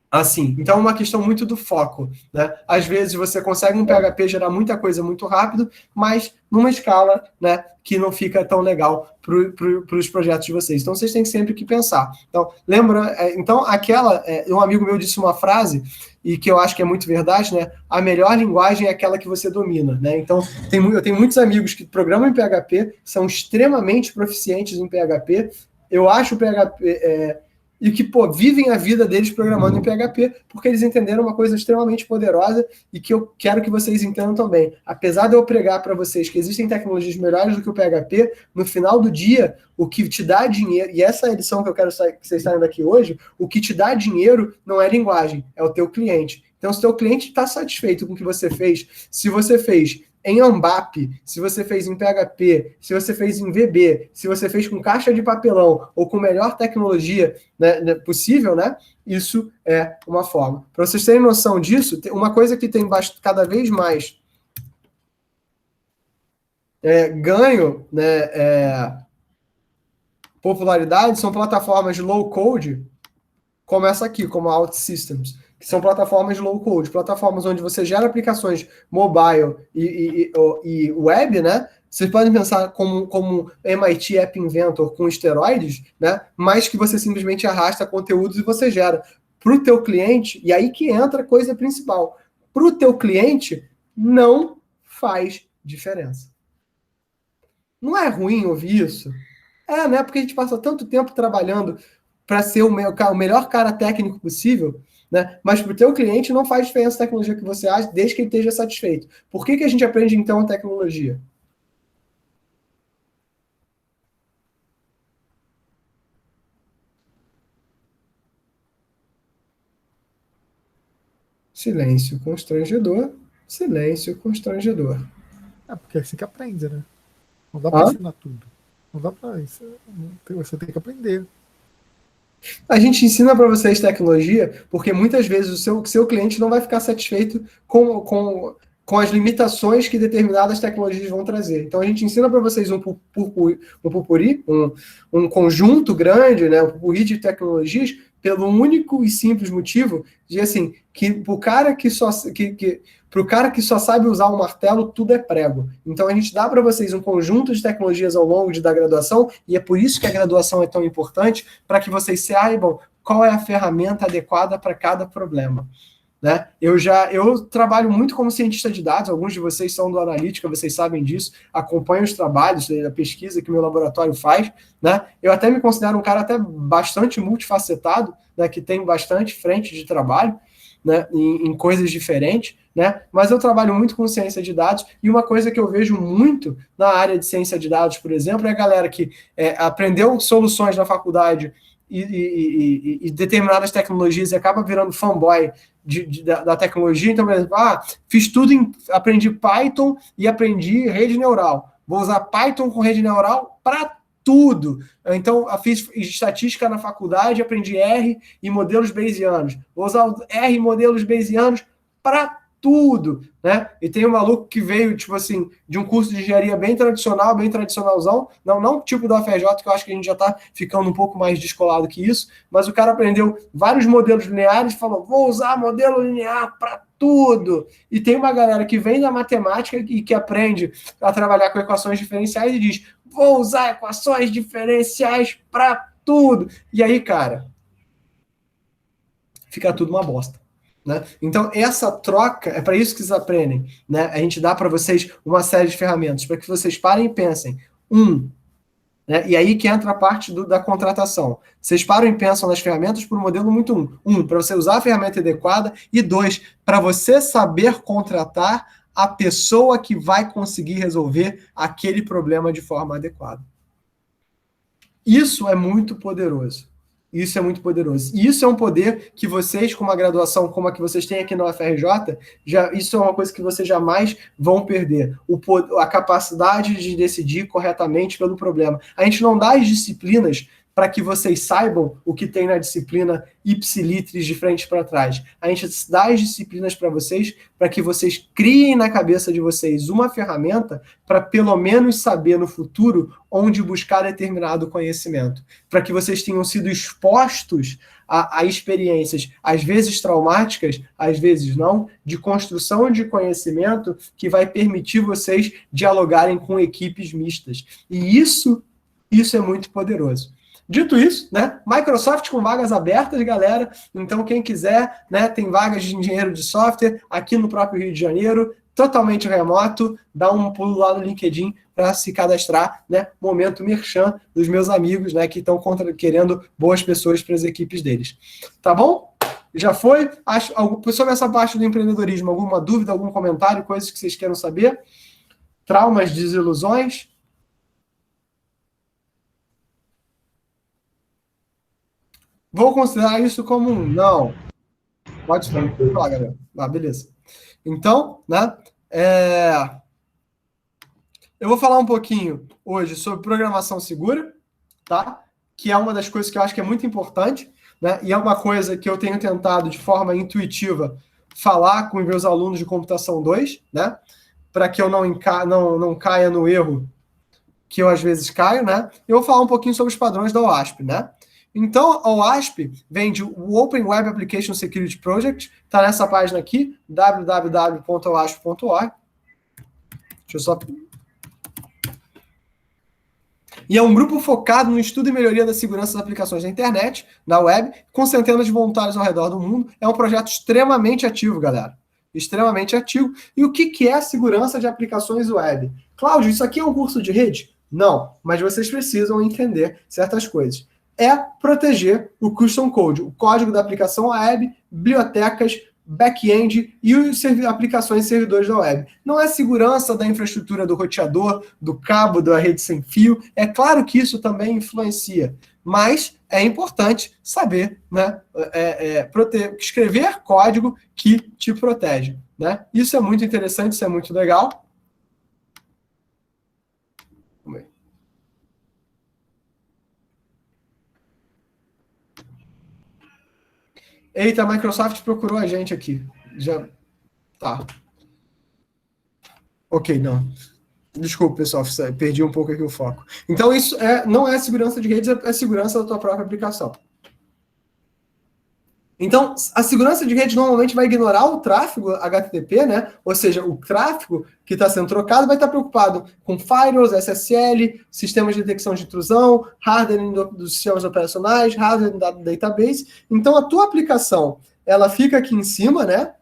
assim. Então é uma questão muito do foco, né? Às vezes você consegue um PHP gerar muita coisa muito rápido, mas numa escala, né, que não fica tão legal para os projetos de vocês. Então vocês têm sempre que pensar. Então, lembra, um amigo meu disse uma frase, e que eu acho que é muito verdade, né? A melhor linguagem é aquela que você domina, né? Então, eu tenho muitos amigos que programam em PHP, são extremamente proficientes em PHP. Eu acho o PHP... e que, vivem a vida deles programando em PHP, porque eles entenderam uma coisa extremamente poderosa e que eu quero que vocês entendam também. Apesar de eu pregar para vocês que existem tecnologias melhores do que o PHP, no final do dia, o que te dá dinheiro, e essa é a lição que eu quero que vocês saiam daqui hoje, o que te dá dinheiro não é linguagem, é o teu cliente. Então, se o teu cliente está satisfeito com o que você fez, se você fez em AMBAP, se você fez em PHP, se você fez em VB, se você fez com caixa de papelão ou com melhor tecnologia, né, possível, né? Isso é uma forma. Para vocês terem noção disso, uma coisa que tem cada vez mais ganho, né, popularidade, são plataformas de low code, como essa aqui, como a OutSystems, que são plataformas de low code, plataformas onde você gera aplicações mobile e web, né? Vocês podem pensar como MIT App Inventor com esteroides, né? Mas que você simplesmente arrasta conteúdos e você gera. Para o teu cliente, e aí que entra a coisa principal, para o teu cliente não faz diferença. Não é ruim ouvir isso? Né? Porque a gente passa tanto tempo trabalhando para ser o melhor cara técnico possível, né? Mas para o teu cliente não faz diferença a tecnologia que você acha, desde que ele esteja satisfeito. Por que a gente aprende, então, a tecnologia? Silêncio constrangedor, silêncio constrangedor.
Porque é assim que aprende, né? Não dá para ensinar tudo. Não dá para isso. Você tem que aprender.
A gente ensina para vocês tecnologia porque muitas vezes o seu cliente não vai ficar satisfeito com as limitações que determinadas tecnologias vão trazer. Então a gente ensina para vocês um pupurri, um conjunto grande, né, um pupurri de tecnologias, pelo único e simples motivo de assim, que pro cara que só sabe usar um martelo, tudo é prego. Então a gente dá para vocês um conjunto de tecnologias ao longo da graduação, e é por isso que a graduação é tão importante, para que vocês saibam qual é a ferramenta adequada para cada problema. Né? Eu trabalho muito como cientista de dados, alguns de vocês são do Analítica, vocês sabem disso, acompanham os trabalhos, a pesquisa que o meu laboratório faz, né? Eu até me considero um cara até bastante multifacetado, né? Que tem bastante frente de trabalho, né? Em coisas diferentes, né? Mas eu trabalho muito com ciência de dados, e uma coisa que eu vejo muito na área de ciência de dados, por exemplo, é a galera que aprendeu soluções na faculdade e determinadas tecnologias e acaba virando fanboy da tecnologia. Então, por exemplo, fiz tudo, aprendi Python e aprendi rede neural. Vou usar Python com rede neural para tudo. Então, eu fiz estatística na faculdade, aprendi R e modelos bayesianos. Vou usar R e modelos bayesianos para tudo, né? E tem um maluco que veio, tipo assim, de um curso de engenharia bem tradicional, bem tradicionalzão, não tipo da UFRJ, que eu acho que a gente já está ficando um pouco mais descolado que isso, mas o cara aprendeu vários modelos lineares e falou, vou usar modelo linear para tudo. E tem uma galera que vem da matemática e que aprende a trabalhar com equações diferenciais e diz, vou usar equações diferenciais para tudo. E aí, cara, fica tudo uma bosta. Né? Então, essa troca, é para isso que vocês aprendem. Né? A gente dá para vocês uma série de ferramentas, para que vocês parem e pensem. Né? E aí que entra a parte da contratação. Vocês param e pensam nas ferramentas por um modelo muito para você usar a ferramenta adequada, e 2, para você saber contratar a pessoa que vai conseguir resolver aquele problema de forma adequada. Isso é muito poderoso. Isso é muito poderoso. E isso é um poder que vocês, com uma graduação como a que vocês têm aqui na UFRJ, isso é uma coisa que vocês jamais vão perder. A capacidade de decidir corretamente pelo problema. A gente não dá as disciplinas para que vocês saibam o que tem na disciplina ipsilitris de frente para trás. A gente dá as disciplinas para vocês para que vocês criem na cabeça de vocês uma ferramenta para pelo menos saber no futuro onde buscar determinado conhecimento. Para que vocês tenham sido expostos a experiências, às vezes traumáticas, às vezes não, de construção de conhecimento que vai permitir vocês dialogarem com equipes mistas. E isso é muito poderoso. Dito isso, né, Microsoft com vagas abertas, galera. Então, quem quiser, né, tem vagas de engenheiro de software aqui no próprio Rio de Janeiro, totalmente remoto. Dá um pulo lá no LinkedIn para se cadastrar, né? Momento merchan dos meus amigos, né, que estão querendo boas pessoas para as equipes deles. Tá bom? Já foi? Sobre essa parte do empreendedorismo, alguma dúvida, algum comentário, coisas que vocês queiram saber? Traumas, desilusões? Vou considerar isso como um não. Pode falar, galera. Beleza. Então, né? Eu vou falar um pouquinho hoje sobre programação segura, tá? Que é uma das coisas que eu acho que é muito importante, né? E é uma coisa que eu tenho tentado de forma intuitiva falar com os meus alunos de computação 2, né? Para que eu não caia no erro que eu às vezes caio, né? Eu vou falar um pouquinho sobre os padrões da OASP, né? Então, a OASP vem de Open Web Application Security Project, está nessa página aqui, www.oasp.org. Deixa eu só... E é um grupo focado no estudo e melhoria da segurança das aplicações da internet, na web, com centenas de voluntários ao redor do mundo. É um projeto extremamente ativo, galera. Extremamente ativo. E o que é a segurança de aplicações web? Cláudio, isso aqui é um curso de rede? Não, mas vocês precisam entender certas coisas. É proteger o custom code, o código da aplicação web, bibliotecas, back-end e as aplicações e servidores da web. Não é segurança da infraestrutura do roteador, do cabo, da rede sem fio. É claro que isso também influencia, mas é importante saber, né, escrever código que te protege, né? Isso é muito interessante, isso é muito legal. Eita, a Microsoft procurou a gente aqui. Já. Tá. Ok, não. Desculpa, pessoal, perdi um pouco aqui o foco. Então, isso não é segurança de redes, é segurança da tua própria aplicação. Então, a segurança de rede normalmente vai ignorar o tráfego HTTP, né? Ou seja, o tráfego que está sendo trocado vai estar preocupado com firewalls, SSL, sistemas de detecção de intrusão, hardening dos sistemas operacionais, hardening da database. Então, a tua aplicação, ela fica aqui em cima, né?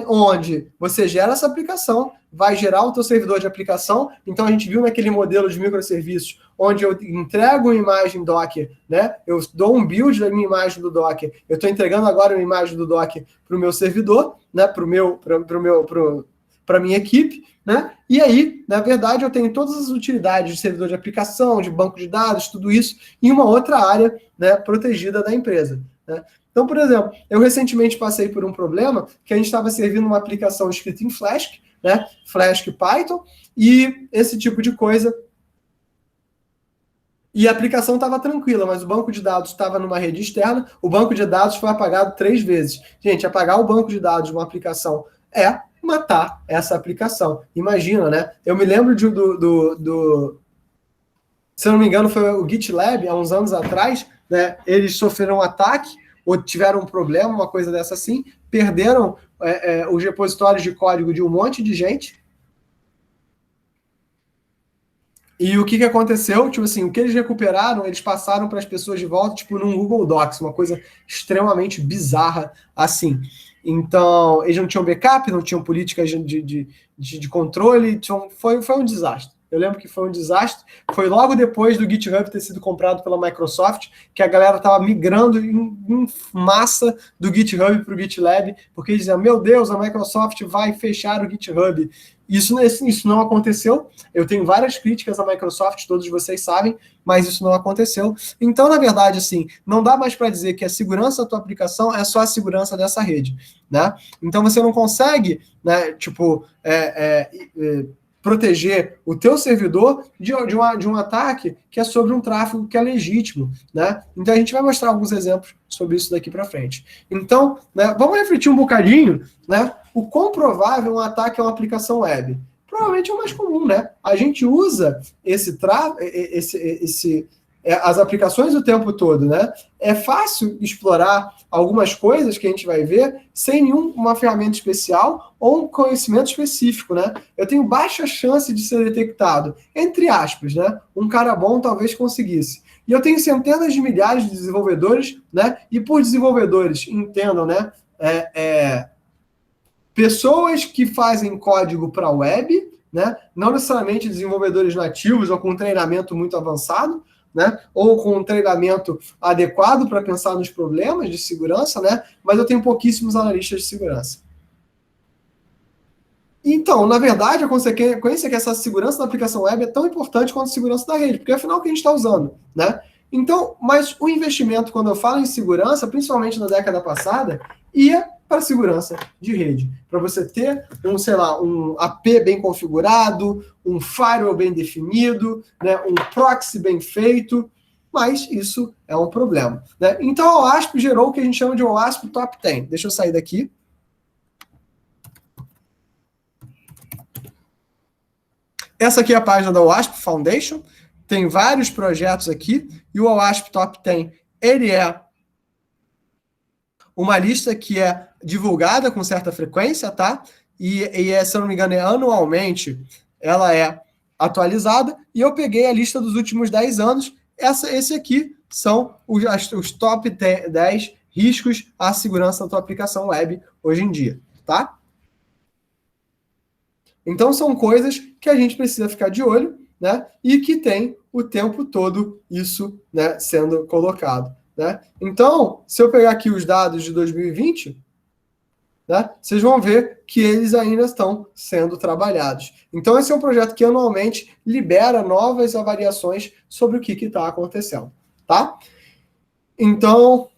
Onde você gera essa aplicação, vai gerar o teu servidor de aplicação. Então, a gente viu naquele modelo de microserviços, onde eu entrego uma imagem Docker, né? Eu dou um build da minha imagem do Docker. Eu estou entregando agora uma imagem do Docker para o meu servidor, né? Para a minha equipe, né? E aí, na verdade, eu tenho todas as utilidades de servidor de aplicação, de banco de dados, tudo isso, em uma outra área, né, protegida da empresa, né? Então, por exemplo, eu recentemente passei por um problema que a gente estava servindo uma aplicação escrita em Flask, né? Flask Python, e esse tipo de coisa. E a aplicação estava tranquila, mas o banco de dados estava numa rede externa, o banco de dados foi apagado 3 vezes. Gente, apagar o banco de dados de uma aplicação é matar essa aplicação. Imagina, né? Eu me lembro se eu não me engano, foi o GitLab, há uns anos atrás, né? Eles sofreram um ataque, ou tiveram um problema, uma coisa dessa assim, perderam os repositórios de código de um monte de gente. E o que aconteceu? Tipo assim, o que eles recuperaram, eles passaram para as pessoas de volta, tipo, num Google Docs, uma coisa extremamente bizarra assim. Então, eles não tinham backup, não tinham políticas de controle, foi um desastre. Eu lembro que foi um desastre. Foi logo depois do GitHub ter sido comprado pela Microsoft, que a galera estava migrando em massa do GitHub para o GitLab, porque diziam, meu Deus, a Microsoft vai fechar o GitHub. Isso não aconteceu. Eu tenho várias críticas à Microsoft, todos vocês sabem, mas isso não aconteceu. Então, na verdade, assim, não dá mais para dizer que a segurança da tua aplicação é só a segurança dessa rede, né? Então, você não consegue, né, tipo, proteger o teu servidor de um ataque que é sobre um tráfego que é legítimo, né? Então, a gente vai mostrar alguns exemplos sobre isso daqui para frente. Então, né, vamos refletir um bocadinho, né? O quão provável um ataque a uma aplicação web? Provavelmente é o mais comum, né? A gente usa as aplicações o tempo todo, né? É fácil explorar algumas coisas que a gente vai ver sem nenhuma ferramenta especial ou um conhecimento específico, né? Eu tenho baixa chance de ser detectado, entre aspas, né? Um cara bom talvez conseguisse. E eu tenho centenas de milhares de desenvolvedores, né? E por desenvolvedores, entendam, né? Pessoas que fazem código para a web, né? Não necessariamente desenvolvedores nativos ou com treinamento muito avançado, né? Ou com um treinamento adequado para pensar nos problemas de segurança, né? Mas eu tenho pouquíssimos analistas de segurança. Então, na verdade, a consequência é que essa segurança da aplicação web é tão importante quanto a segurança da rede, porque afinal é o que a gente está usando, né? Então, mas o investimento, quando eu falo em segurança, principalmente na década passada, ia para segurança de rede. Para você ter um AP bem configurado, um firewall bem definido, né, um proxy bem feito, mas isso é um problema, né? Então a OWASP gerou o que a gente chama de OWASP Top 10. Deixa eu sair daqui. Essa aqui é a página da OWASP Foundation. Tem vários projetos aqui. E o OWASP Top 10, ele é uma lista que é divulgada com certa frequência, tá? E se eu não me engano, anualmente, ela é atualizada. E eu peguei a lista dos últimos 10 anos. Esse aqui são os top 10 riscos à segurança da tua aplicação web hoje em dia, tá? Então, são coisas que a gente precisa ficar de olho, né? E que tem o tempo todo isso, né, sendo colocado, né? Então, se eu pegar aqui os dados de 2020, né, vocês vão ver que eles ainda estão sendo trabalhados. Então, esse é um projeto que anualmente libera novas avaliações sobre o que está acontecendo, tá? Então,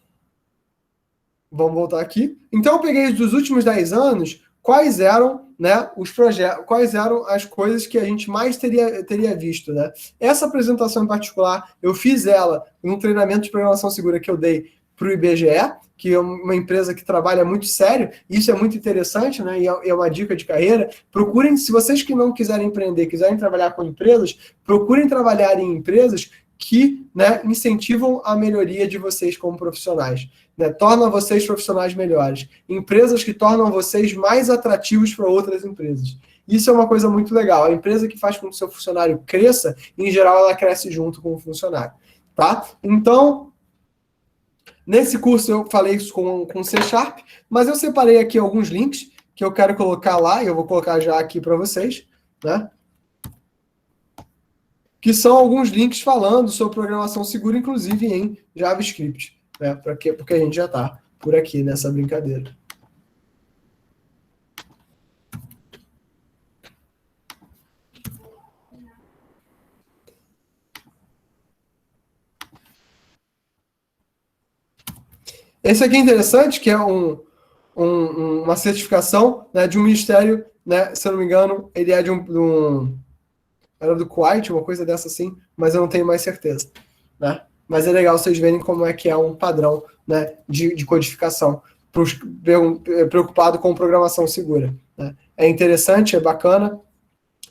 vamos voltar aqui. Então, eu peguei dos últimos 10 anos, quais eram, né, os projetos, quais eram as coisas que a gente mais teria visto, né? Essa apresentação em particular, eu fiz ela num treinamento de programação segura que eu dei para o IBGE, que é uma empresa que trabalha muito sério, isso é muito interessante, né? E é uma dica de carreira. Procurem, se vocês que não quiserem empreender, quiserem trabalhar com empresas, procurem trabalhar em empresas que, né, incentivam a melhoria de vocês como profissionais, né? Tornam vocês profissionais melhores. Empresas que tornam vocês mais atrativos para outras empresas. Isso é uma coisa muito legal. A empresa que faz com que o seu funcionário cresça, em geral, ela cresce junto com o funcionário, tá? Então, nesse curso eu falei isso com C#, mas eu separei aqui alguns links que eu quero colocar lá, e eu vou colocar já aqui para vocês, né? Que são alguns links falando sobre programação segura, inclusive em JavaScript, né? Porque a gente já está por aqui nessa brincadeira. Esse aqui é interessante, que é uma certificação, né, de um ministério, né, se eu não me engano, ele é era do Kuwait, uma coisa dessa assim, mas eu não tenho mais certeza, né? Mas é legal vocês verem como é que é um padrão, né, de codificação, preocupado com programação segura, né? É interessante, é bacana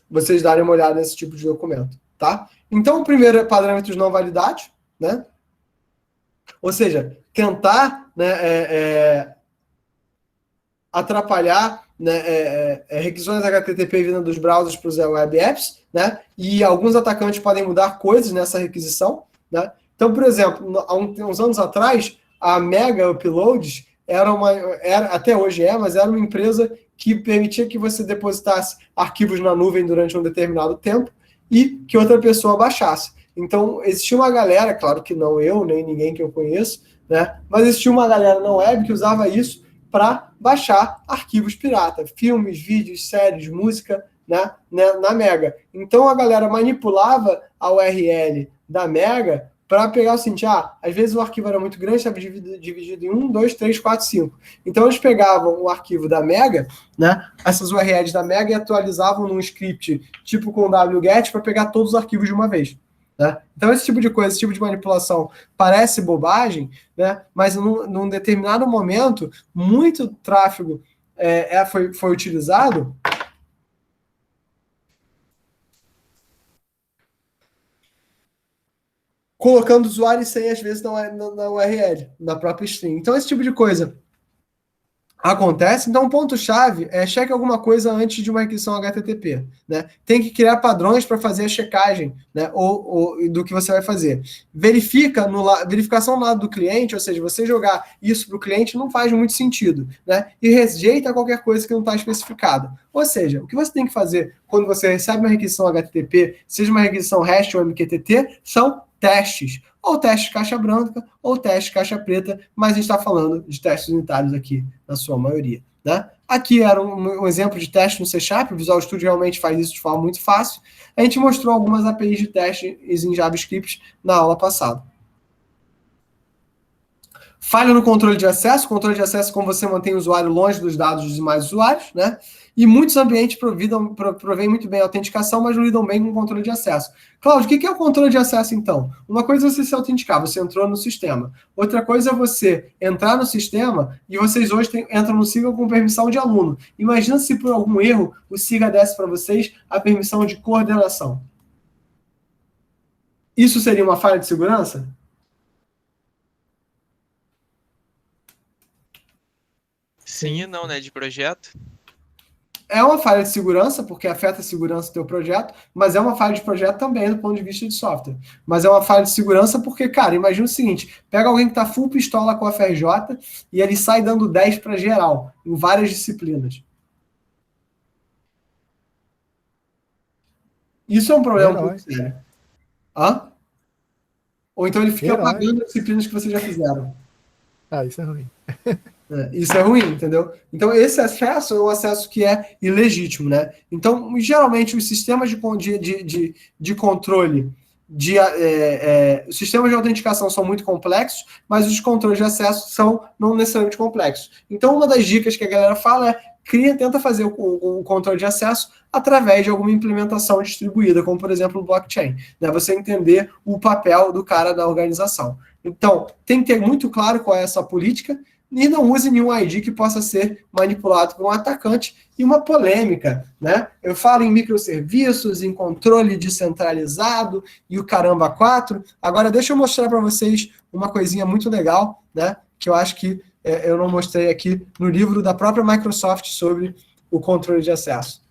vocês darem uma olhada nesse tipo de documento, tá? Então, o primeiro é parâmetros não validados, né? Ou seja, tentar, né, atrapalhar, né, requisições HTTP vindo dos browsers para os web apps, né, e alguns atacantes podem mudar coisas nessa requisição, né. Então, por exemplo, há uns anos atrás, a Mega Uploads até hoje mas era uma empresa que permitia que você depositasse arquivos na nuvem durante um determinado tempo, e que outra pessoa baixasse. Então, existia uma galera, claro que não eu, nem ninguém que eu conheço, né? Mas existia uma galera na web que usava isso para baixar arquivos pirata, filmes, vídeos, séries, música, né, na Mega. Então a galera manipulava a URL da Mega para pegar o seguinte, às vezes o arquivo era muito grande, estava dividido em 1, 2, 3, 4, 5. Então eles pegavam o arquivo da Mega, né, essas URLs da Mega, e atualizavam num script tipo com wget para pegar todos os arquivos de uma vez. Né? Então esse tipo de coisa, esse tipo de manipulação parece bobagem, né? Mas num determinado momento, muito tráfego foi utilizado colocando usuário e senha, às vezes, na URL, na própria string. Então, esse tipo de coisa acontece. Então, o ponto-chave é cheque alguma coisa antes de uma requisição HTTP. Né? Tem que criar padrões para fazer a checagem, né? ou do que você vai fazer. Verificação no lado do cliente, ou seja, você jogar isso para o cliente não faz muito sentido. Né? E rejeita qualquer coisa que não está especificada. Ou seja, o que você tem que fazer quando você recebe uma requisição HTTP, seja uma requisição REST ou MQTT, são testes. Ou teste caixa branca, ou teste caixa preta, mas a gente está falando de testes unitários aqui, na sua maioria. Né? Aqui era um exemplo de teste no C#, o Visual Studio realmente faz isso de forma muito fácil. A gente mostrou algumas APIs de teste em JavaScript na aula passada. Falha no controle de acesso. Controle de acesso é como você mantém o usuário longe dos dados dos demais usuários, né? E muitos ambientes provêm muito bem a autenticação, mas não lidam bem com o controle de acesso. Cláudio, o que é o controle de acesso, então? Uma coisa é você se autenticar, você entrou no sistema. Outra coisa é você entrar no sistema e vocês hoje entram no SIGA com permissão de aluno. Imagina se por algum erro o SIGA desse para vocês a permissão de coordenação. Isso seria uma falha de segurança?
Sim e não, né? De projeto.
É uma falha de segurança, porque afeta a segurança do teu projeto, mas é uma falha de projeto também do ponto de vista de software. Mas é uma falha de segurança porque, cara, imagina o seguinte, pega alguém que tá full pistola com a FRJ e ele sai dando 10 para geral, em várias disciplinas. Isso é um problema muito sério. Hã? Ou então ele fica apagando as disciplinas que vocês já fizeram.
Isso é ruim.
Isso é ruim, entendeu? Então, esse acesso é um acesso que é ilegítimo, né? Então, geralmente, os sistemas de controle, os sistemas de autenticação são muito complexos, mas os controles de acesso são não necessariamente complexos. Então, uma das dicas que a galera fala é tenta fazer o controle de acesso através de alguma implementação distribuída, como, por exemplo, o blockchain. Né? Você entender o papel do cara da organização. Então, tem que ter muito claro qual é essa política, e não use nenhum ID que possa ser manipulado por um atacante e uma polêmica, né? Eu falo em microserviços, em controle descentralizado e o caramba 4. Agora, deixa eu mostrar para vocês uma coisinha muito legal, né? Que eu acho que eu não mostrei aqui no livro da própria Microsoft sobre o controle de acesso.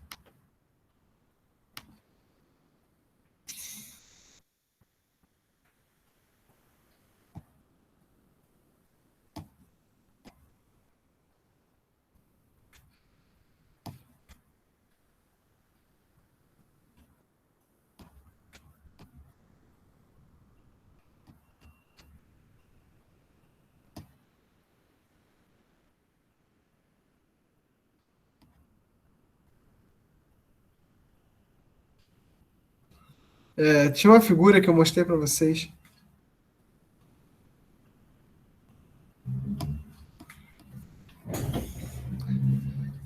Tinha uma figura que eu mostrei para vocês.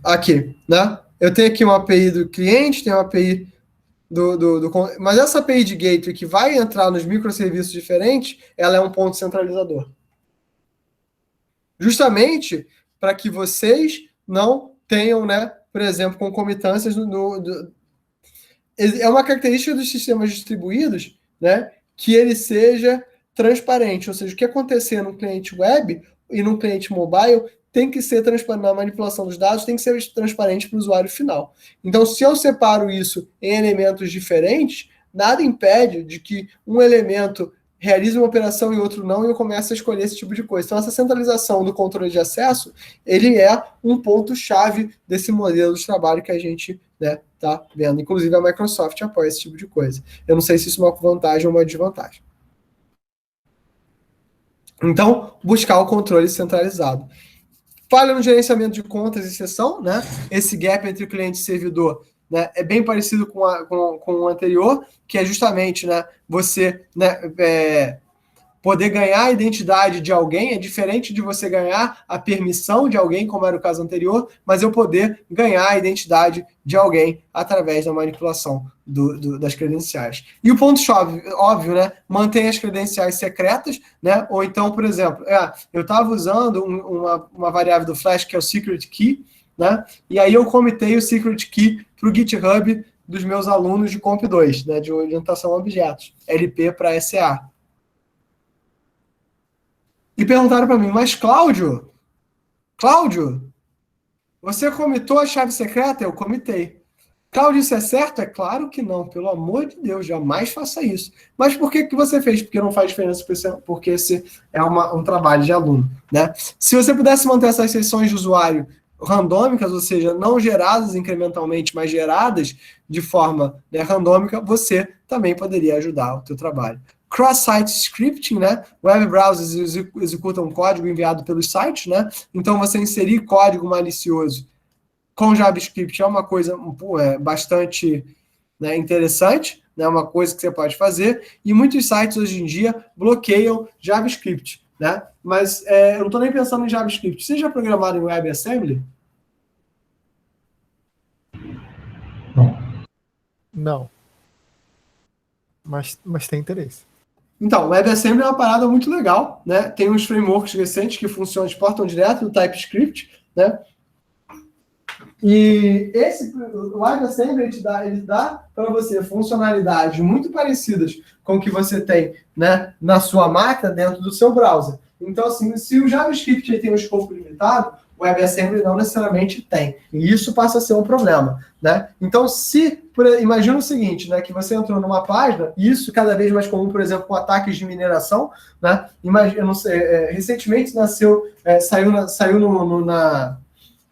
Aqui, né? Eu tenho aqui uma API do cliente, tenho uma API mas essa API de gateway que vai entrar nos microserviços diferentes, ela é um ponto centralizador. Justamente para que vocês não tenham, né, por exemplo, concomitâncias é uma característica dos sistemas distribuídos, né, que ele seja transparente, ou seja, o que acontecer no cliente web e no cliente mobile tem que ser transparente, na manipulação dos dados tem que ser transparente para o usuário final. Então, se eu separo isso em elementos diferentes, nada impede de que um elemento realiza uma operação e outro não, e eu começo a escolher esse tipo de coisa. Então, essa centralização do controle de acesso, ele é um ponto-chave desse modelo de trabalho que a gente tá vendo. Inclusive, a Microsoft apoia esse tipo de coisa. Eu não sei se isso é uma vantagem ou uma desvantagem. Então, buscar o controle centralizado. Falha no gerenciamento de contas e sessão, né? Esse gap entre cliente e servidor, né, é bem parecido com o anterior, que é justamente, né, você, né, poder ganhar a identidade de alguém. É diferente de você ganhar a permissão de alguém, como era o caso anterior, mas eu poder ganhar a identidade de alguém através da manipulação das credenciais. E o ponto-chave, óbvio, né? Mantém as credenciais secretas, né? Ou então, por exemplo, eu estava usando uma variável do Flash, que é o secret key, né? E aí eu comitei o secret key para o GitHub dos meus alunos de Comp 2, né? De orientação a objetos, LP para SA. E perguntaram para mim, mas Cláudio, você comitou a chave secreta? Eu comitei. Cláudio, isso é certo? É claro que não, pelo amor de Deus, jamais faça isso. Mas por que você fez? Porque não faz diferença, porque esse é um trabalho de aluno, né? Se você pudesse manter essas sessões de usuário randômicas, ou seja, não geradas incrementalmente, mas geradas de forma, né, randômica, você também poderia ajudar o teu trabalho. Cross-site scripting, né? Web browsers executam código enviado pelos sites, né? Então, você inserir código malicioso com JavaScript é uma coisa bastante, né, interessante, né? Uma coisa que você pode fazer. E muitos sites hoje em dia bloqueiam JavaScript, né? Mas eu não estou nem pensando em JavaScript. Você já programaram em WebAssembly?
Não. Mas tem interesse.
Então, o WebAssembly é uma parada muito legal, né? Tem uns frameworks recentes que funcionam, exportam direto do TypeScript, né? E o WebAssembly ele dá para você funcionalidades muito parecidas com o que você tem, né, na sua máquina dentro do seu browser. Então, assim, se o JavaScript tem um escopo limitado, o WebAssembly não necessariamente tem. E isso passa a ser um problema, né? Então, imagina o seguinte, né, que você entrou numa página, e isso cada vez mais comum, por exemplo, com ataques de mineração, né? Imagina, eu não sei, recentemente saiu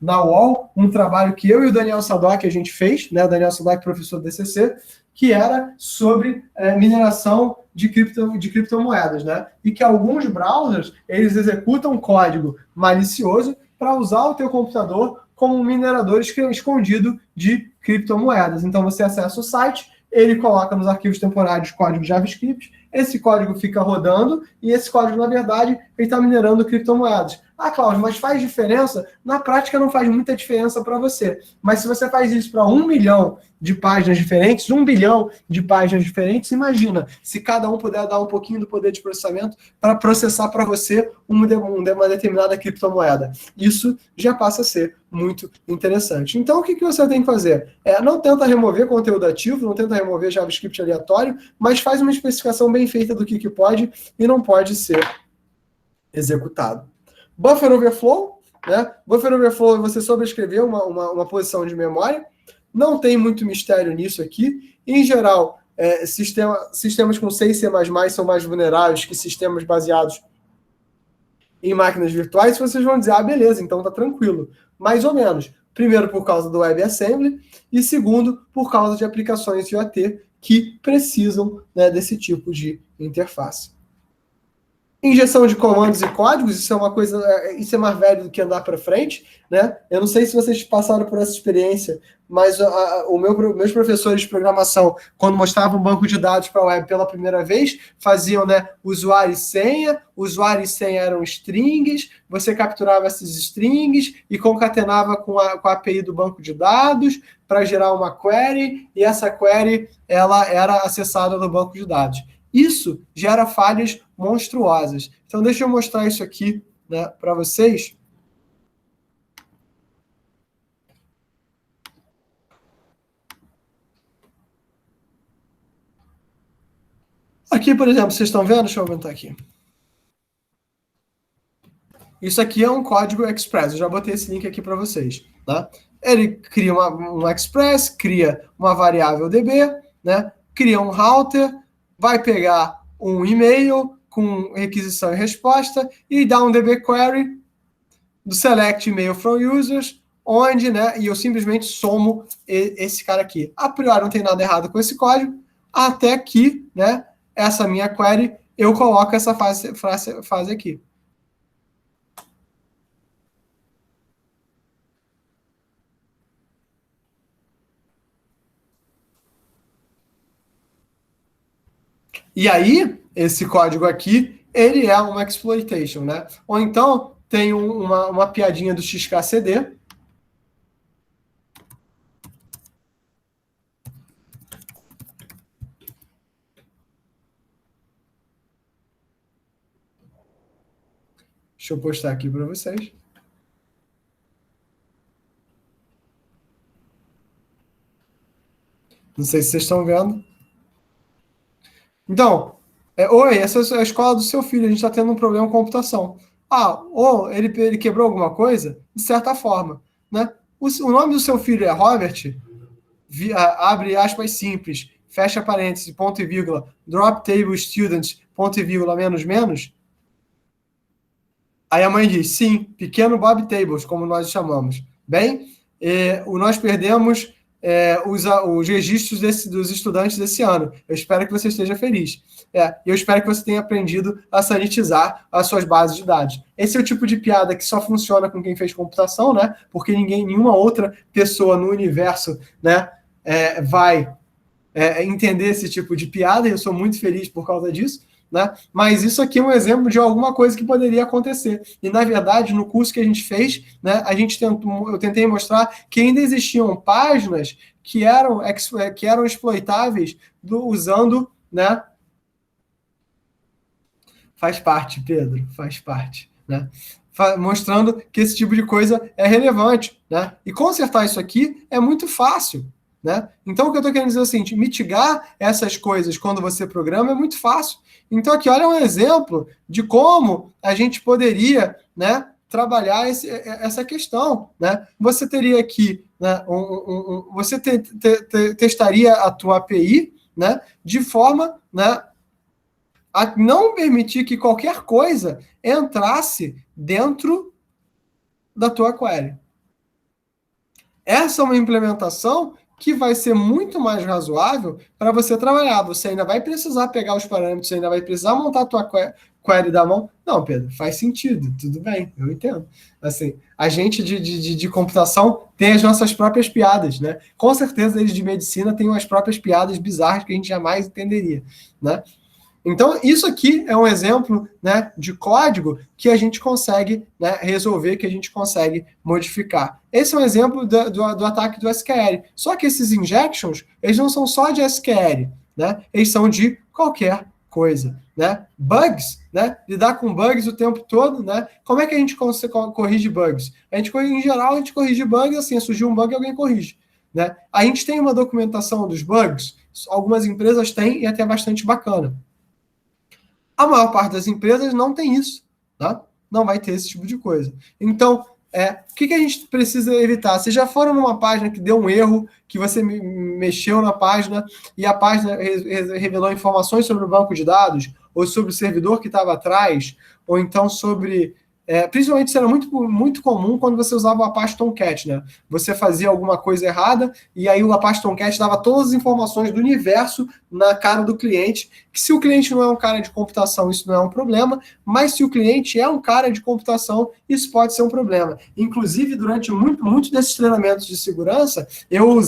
na UOL um trabalho que eu e o Daniel Sadoc a gente fez, né? O Daniel Sadoc, professor do DCC, que era sobre mineração de criptomoedas, né? E que alguns browsers, eles executam código malicioso para usar o teu computador como um minerador escondido de criptomoedas. Então, você acessa o site, ele coloca nos arquivos temporários código JavaScript, esse código fica rodando, e esse código, na verdade, ele está minerando criptomoedas. Ah, Cláudio, mas faz diferença? Na prática não faz muita diferença para você. Mas se você faz isso para 1 milhão de páginas diferentes, 1 bilhão de páginas diferentes, imagina, se cada um puder dar um pouquinho do poder de processamento para processar para você uma determinada criptomoeda. Isso já passa a ser muito interessante. Então, o que você tem que fazer? Não tenta remover conteúdo ativo, não tenta remover JavaScript aleatório, mas faz uma especificação bem feita do que pode e não pode ser executado. Buffer overflow, né? Buffer overflow é você sobrescrever uma posição de memória. Não tem muito mistério nisso aqui. Em geral, sistemas com 6 C++ são mais vulneráveis que sistemas baseados em máquinas virtuais. Vocês vão dizer, beleza, então tá tranquilo. Mais ou menos. Primeiro, por causa do WebAssembly, e segundo, por causa de aplicações IoT que precisam, né, desse tipo de interface. Injeção de comandos e códigos, isso é uma coisa, isso é mais velho do que andar para frente, né? Eu não sei se vocês passaram por essa experiência, mas meus professores de programação, quando mostravam um banco de dados para a web pela primeira vez, faziam, né, usuário e senha eram strings, você capturava esses strings e concatenava com a API do banco de dados para gerar uma query, e essa query ela era acessada no banco de dados. Isso gera falhas monstruosas. Então, deixa eu mostrar isso aqui, né, para vocês. Aqui, por exemplo, vocês estão vendo? Deixa eu aumentar aqui. Isso aqui é um código Express. Eu já botei esse link aqui para vocês. Tá? Ele cria um Express, cria uma variável DB, né? Cria um router, vai pegar um e-mail com requisição e resposta e dar um DB query do select email from users, onde, né, e eu simplesmente somo esse cara aqui. A priori não tem nada errado com esse código, até que, né, essa minha query, eu coloco essa fase aqui. E aí, esse código aqui, ele é uma exploitation, né? Ou então, tem uma piadinha do XKCD. Deixa eu postar aqui para vocês. Não sei se vocês estão vendo. Então, oi, essa é a escola do seu filho, a gente está tendo um problema com computação. Ou ele quebrou alguma coisa? De certa forma, né? O nome do seu filho é Robert, abre aspas simples, fecha parênteses, ponto e vírgula, drop table student, ponto e vírgula, menos, menos. Aí a mãe diz, sim, pequeno Bob Tables, como nós chamamos. Bem, nós perdemos os registros dos estudantes desse ano. Eu espero que você esteja feliz. Eu espero que você tenha aprendido a sanitizar as suas bases de dados. Esse é o tipo de piada que só funciona com quem fez computação, né? Porque nenhuma outra pessoa no universo, né, vai entender esse tipo de piada, e eu sou muito feliz por causa disso. Né? Mas isso aqui é um exemplo de alguma coisa que poderia acontecer. E, na verdade, no curso que a gente fez, né, eu tentei mostrar que ainda existiam páginas que eram exploitáveis usando, né? Faz parte, Pedro, faz parte, né? Mostrando que esse tipo de coisa é relevante, né? E consertar isso aqui é muito fácil. Né? Então, o que eu estou querendo dizer é o seguinte, mitigar essas coisas quando você programa é muito fácil. Então, aqui, olha um exemplo de como a gente poderia, né, trabalhar essa questão. Né? Você teria aqui, né, você testaria a tua API, né, de forma, né, a não permitir que qualquer coisa entrasse dentro da tua query. Essa é uma implementação que vai ser muito mais razoável para você trabalhar. Você ainda vai precisar pegar os parâmetros, você ainda vai precisar montar a tua query da mão. Não, Pedro, faz sentido, tudo bem, eu entendo. Assim, a gente de computação tem as nossas próprias piadas, né? Com certeza eles de medicina têm as próprias piadas bizarras que a gente jamais entenderia, né? Então, isso aqui é um exemplo, né, de código que a gente consegue, né, resolver, que a gente consegue modificar. Esse é um exemplo do ataque do SQL. Só que esses injections, eles não são só de SQL, né? Eles são de qualquer coisa, né? Bugs, né? Lidar com bugs o tempo todo, né? Como é que a gente corrige bugs? Em geral, a gente corrige bugs assim, surgiu um bug e alguém corrige, né? A gente tem uma documentação dos bugs, algumas empresas têm e até bastante bacana. A maior parte das empresas não tem isso, tá? Não vai ter esse tipo de coisa. Então, o que a gente precisa evitar? Se já foram numa página que deu um erro, que você mexeu na página e a página revelou informações sobre o banco de dados, ou sobre o servidor que estava atrás, ou então sobre... principalmente isso era muito, muito comum quando você usava o Apache Tomcat, né? Você fazia alguma coisa errada e aí o Apache Tomcat dava todas as informações do universo na cara do cliente, que se o cliente não é um cara de computação, isso não é um problema, mas se o cliente é um cara de computação, isso pode ser um problema. Inclusive, durante muitos desses treinamentos de segurança, eu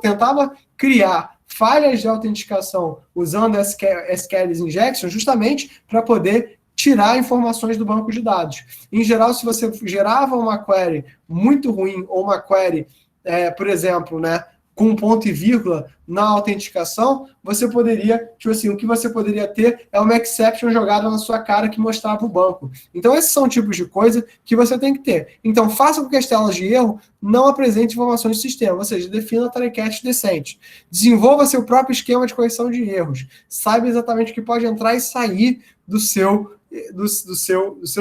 tentava criar falhas de autenticação usando SQL Injection justamente para poder tirar informações do banco de dados. Em geral, se você gerava uma query muito ruim, ou uma query, por exemplo, né, com ponto e vírgula na autenticação, você poderia, tipo assim, o que você poderia ter é uma exception jogada na sua cara que mostrava o banco. Então, esses são tipos de coisa que você tem que ter. Então, faça com que as telas de erro não apresentem informações do sistema, ou seja, defina target decente. Desenvolva seu próprio esquema de correção de erros. Saiba exatamente o que pode entrar e sair do seu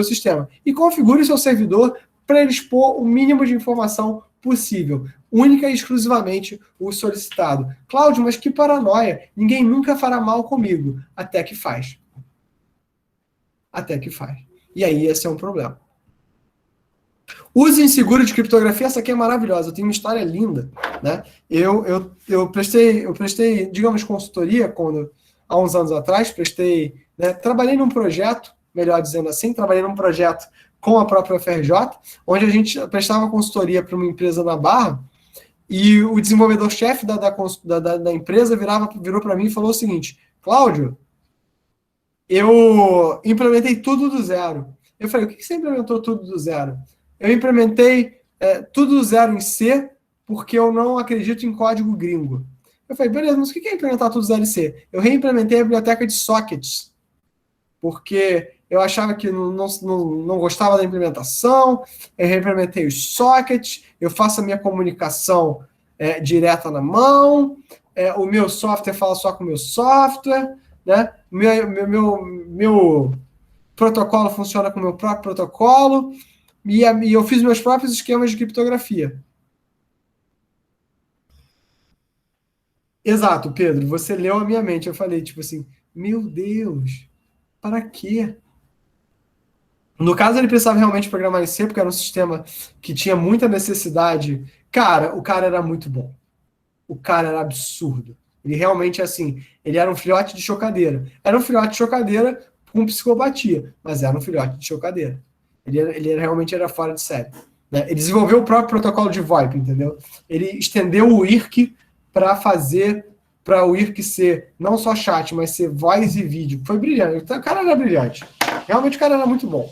sistema. E configure seu servidor para ele expor o mínimo de informação possível, única e exclusivamente o solicitado. Cláudio, mas que paranoia, ninguém nunca fará mal comigo, até que faz. até que faz. E aí esse é um problema. Uso inseguro de criptografia, essa aqui é maravilhosa, eu tenho uma história linda, né? Eu prestei, digamos, consultoria há uns anos atrás, né, trabalhei num projeto, melhor dizendo assim, trabalhei num projeto com a própria UFRJ, onde a gente prestava consultoria para uma empresa na Barra, e o desenvolvedor-chefe da empresa virou para mim e falou o seguinte: Cláudio, eu implementei tudo do zero. Eu falei, o que você implementou tudo do zero? Eu implementei tudo do zero em C, porque eu não acredito em código gringo. Eu falei, beleza, mas o que é implementar tudo do zero em C? Eu reimplementei a biblioteca de sockets, porque eu achava que não gostava da implementação, eu reimplementei os sockets, eu faço a minha comunicação direta na mão, o meu software fala só com o meu software, né? Meu protocolo funciona com o meu próprio protocolo, e eu fiz meus próprios esquemas de criptografia. Exato, Pedro, você leu a minha mente. Eu falei, tipo assim, meu Deus, para quê? No caso, ele precisava realmente programar em C, porque era um sistema que tinha muita necessidade. Cara, o cara era muito bom. O cara era absurdo. Ele realmente, assim, ele era um filhote de chocadeira. Era um filhote de chocadeira com psicopatia, mas era um filhote de chocadeira. Ele realmente era fora de série. Né? Ele desenvolveu o próprio protocolo de VoIP, entendeu? Ele estendeu o IRC para o IRC ser não só chat, mas ser voz e vídeo. Foi brilhante. Então, o cara era brilhante. Realmente o cara era muito bom.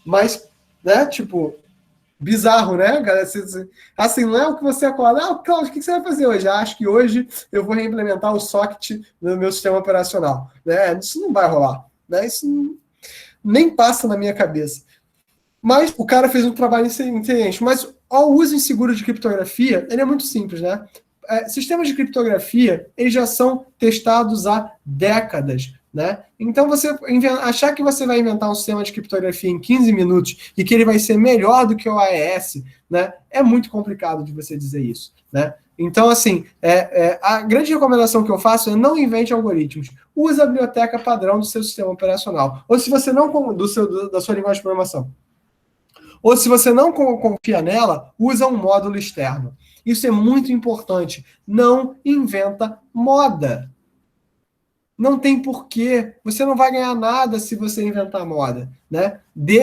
Mas, né, tipo, bizarro, né, cara? Assim, não é o que você acorda. Cláudio, o que você vai fazer hoje? Acho que hoje eu vou reimplementar o socket no meu sistema operacional. Né? Isso não vai rolar. Né? Isso nem passa na minha cabeça. Mas o cara fez um trabalho inteligente. Mas o uso inseguro de criptografia, ele é muito simples, né? Sistemas de criptografia, eles já são testados há décadas, né? Então, você achar que você vai inventar um sistema de criptografia em 15 minutos e que ele vai ser melhor do que o AES, né? É muito complicado de você dizer isso, né? Então, assim, a grande recomendação que eu faço é não invente algoritmos. Use a biblioteca padrão do seu sistema operacional. Ou se você não da sua linguagem de programação. Ou se você não confia nela, usa um módulo externo. Isso é muito importante. Não inventa moda. Não tem porquê. Você não vai ganhar nada se você inventar moda. Né?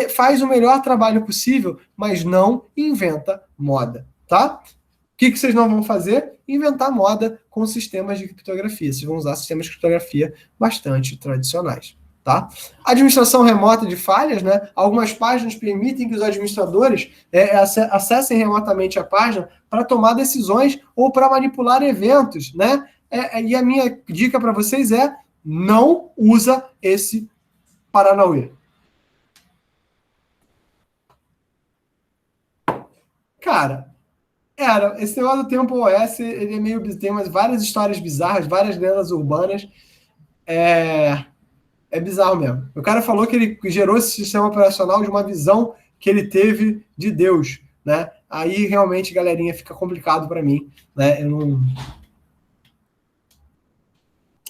Faz o melhor trabalho possível, mas não inventa moda. Tá? O que vocês não vão fazer? Inventar moda com sistemas de criptografia. Vocês vão usar sistemas de criptografia bastante tradicionais. Tá? Administração remota de falhas, né? Algumas páginas permitem que os administradores acessem remotamente a página para tomar decisões ou para manipular eventos, né? E a minha dica para vocês é: não usa esse Paranauê. Cara, esse negócio do Tempo OS, ele é meio, tem várias histórias bizarras, várias lendas urbanas. É bizarro mesmo. O cara falou que ele gerou esse sistema operacional de uma visão que ele teve de Deus, né? Aí realmente, galerinha, fica complicado para mim, né?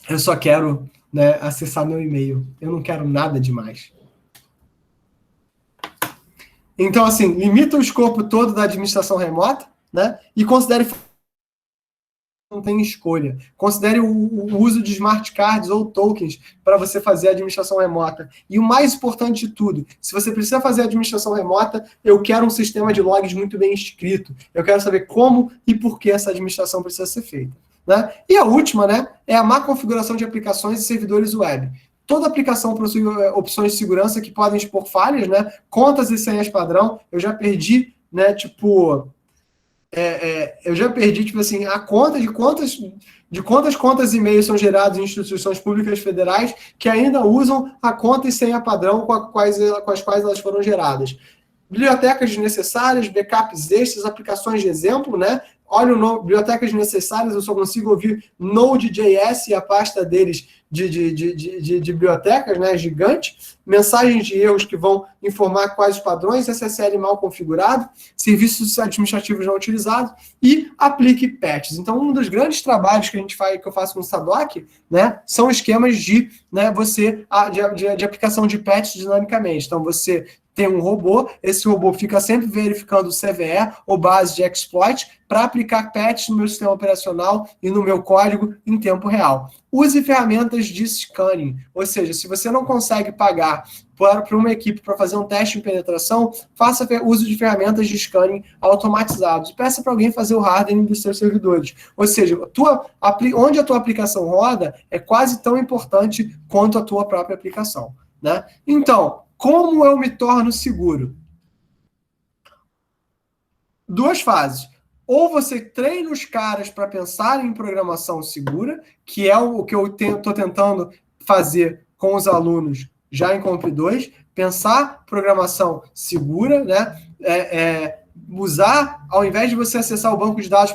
Eu só quero, né, acessar meu e-mail. Eu não quero nada demais. Então, assim, limita o escopo todo da administração remota, né? E considere não tem escolha. Considere o uso de smart cards ou tokens para você fazer a administração remota. E o mais importante de tudo, se você precisa fazer a administração remota, eu quero um sistema de logs muito bem escrito. Eu quero saber como e por que essa administração precisa ser feita. Né? E a última, né, é a má configuração de aplicações e servidores web. Toda aplicação possui opções de segurança que podem expor falhas, né? Contas e senhas padrão. Eu já perdi, né, tipo... eu já perdi, tipo assim, a conta de quantas contas e e-mails são gerados em instituições públicas federais que ainda usam a conta e senha padrão com as quais elas foram geradas. Bibliotecas desnecessárias, backups extras, aplicações de exemplo, né? olho bibliotecas necessárias, eu só consigo ouvir Node.js e a pasta deles de bibliotecas, né, gigante, mensagens de erros que vão informar quais os padrões, SSL mal configurado, serviços administrativos não utilizados e aplique patches. Então, um dos grandes trabalhos que eu faço com o Sadoc, né, são esquemas de aplicação de patches dinamicamente. Então, você tem um robô, esse robô fica sempre verificando o CVE ou base de exploit para aplicar patch no meu sistema operacional e no meu código em tempo real. Use ferramentas de scanning, ou seja, se você não consegue pagar para uma equipe para fazer um teste de penetração, faça uso de ferramentas de scanning automatizados. Peça para alguém fazer o hardening dos seus servidores. Ou seja, onde a tua aplicação roda é quase tão importante quanto a tua própria aplicação, né? Então, como eu me torno seguro? Duas fases. Ou você treina os caras para pensar em programação segura, que é o que eu estou tentando fazer com os alunos já em Comp 2, pensar programação segura, né? Usar, ao invés de você acessar o banco de dados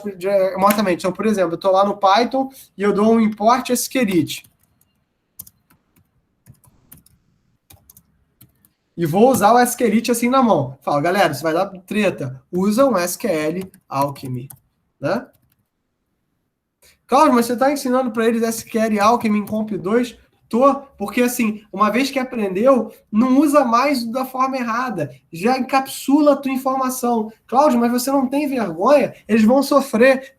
remotamente. Então, por exemplo, eu estou lá no Python e eu dou um import SQLite. E vou usar o SQLite assim na mão. Fala, galera, isso vai dar treta. Usa um SQL Alchemy, né? Cláudio, mas você está ensinando para eles SQL Alchemy em Comp 2? Porque assim, uma vez que aprendeu, não usa mais da forma errada. Já encapsula a tua informação. Cláudio, mas você não tem vergonha? Eles vão sofrer,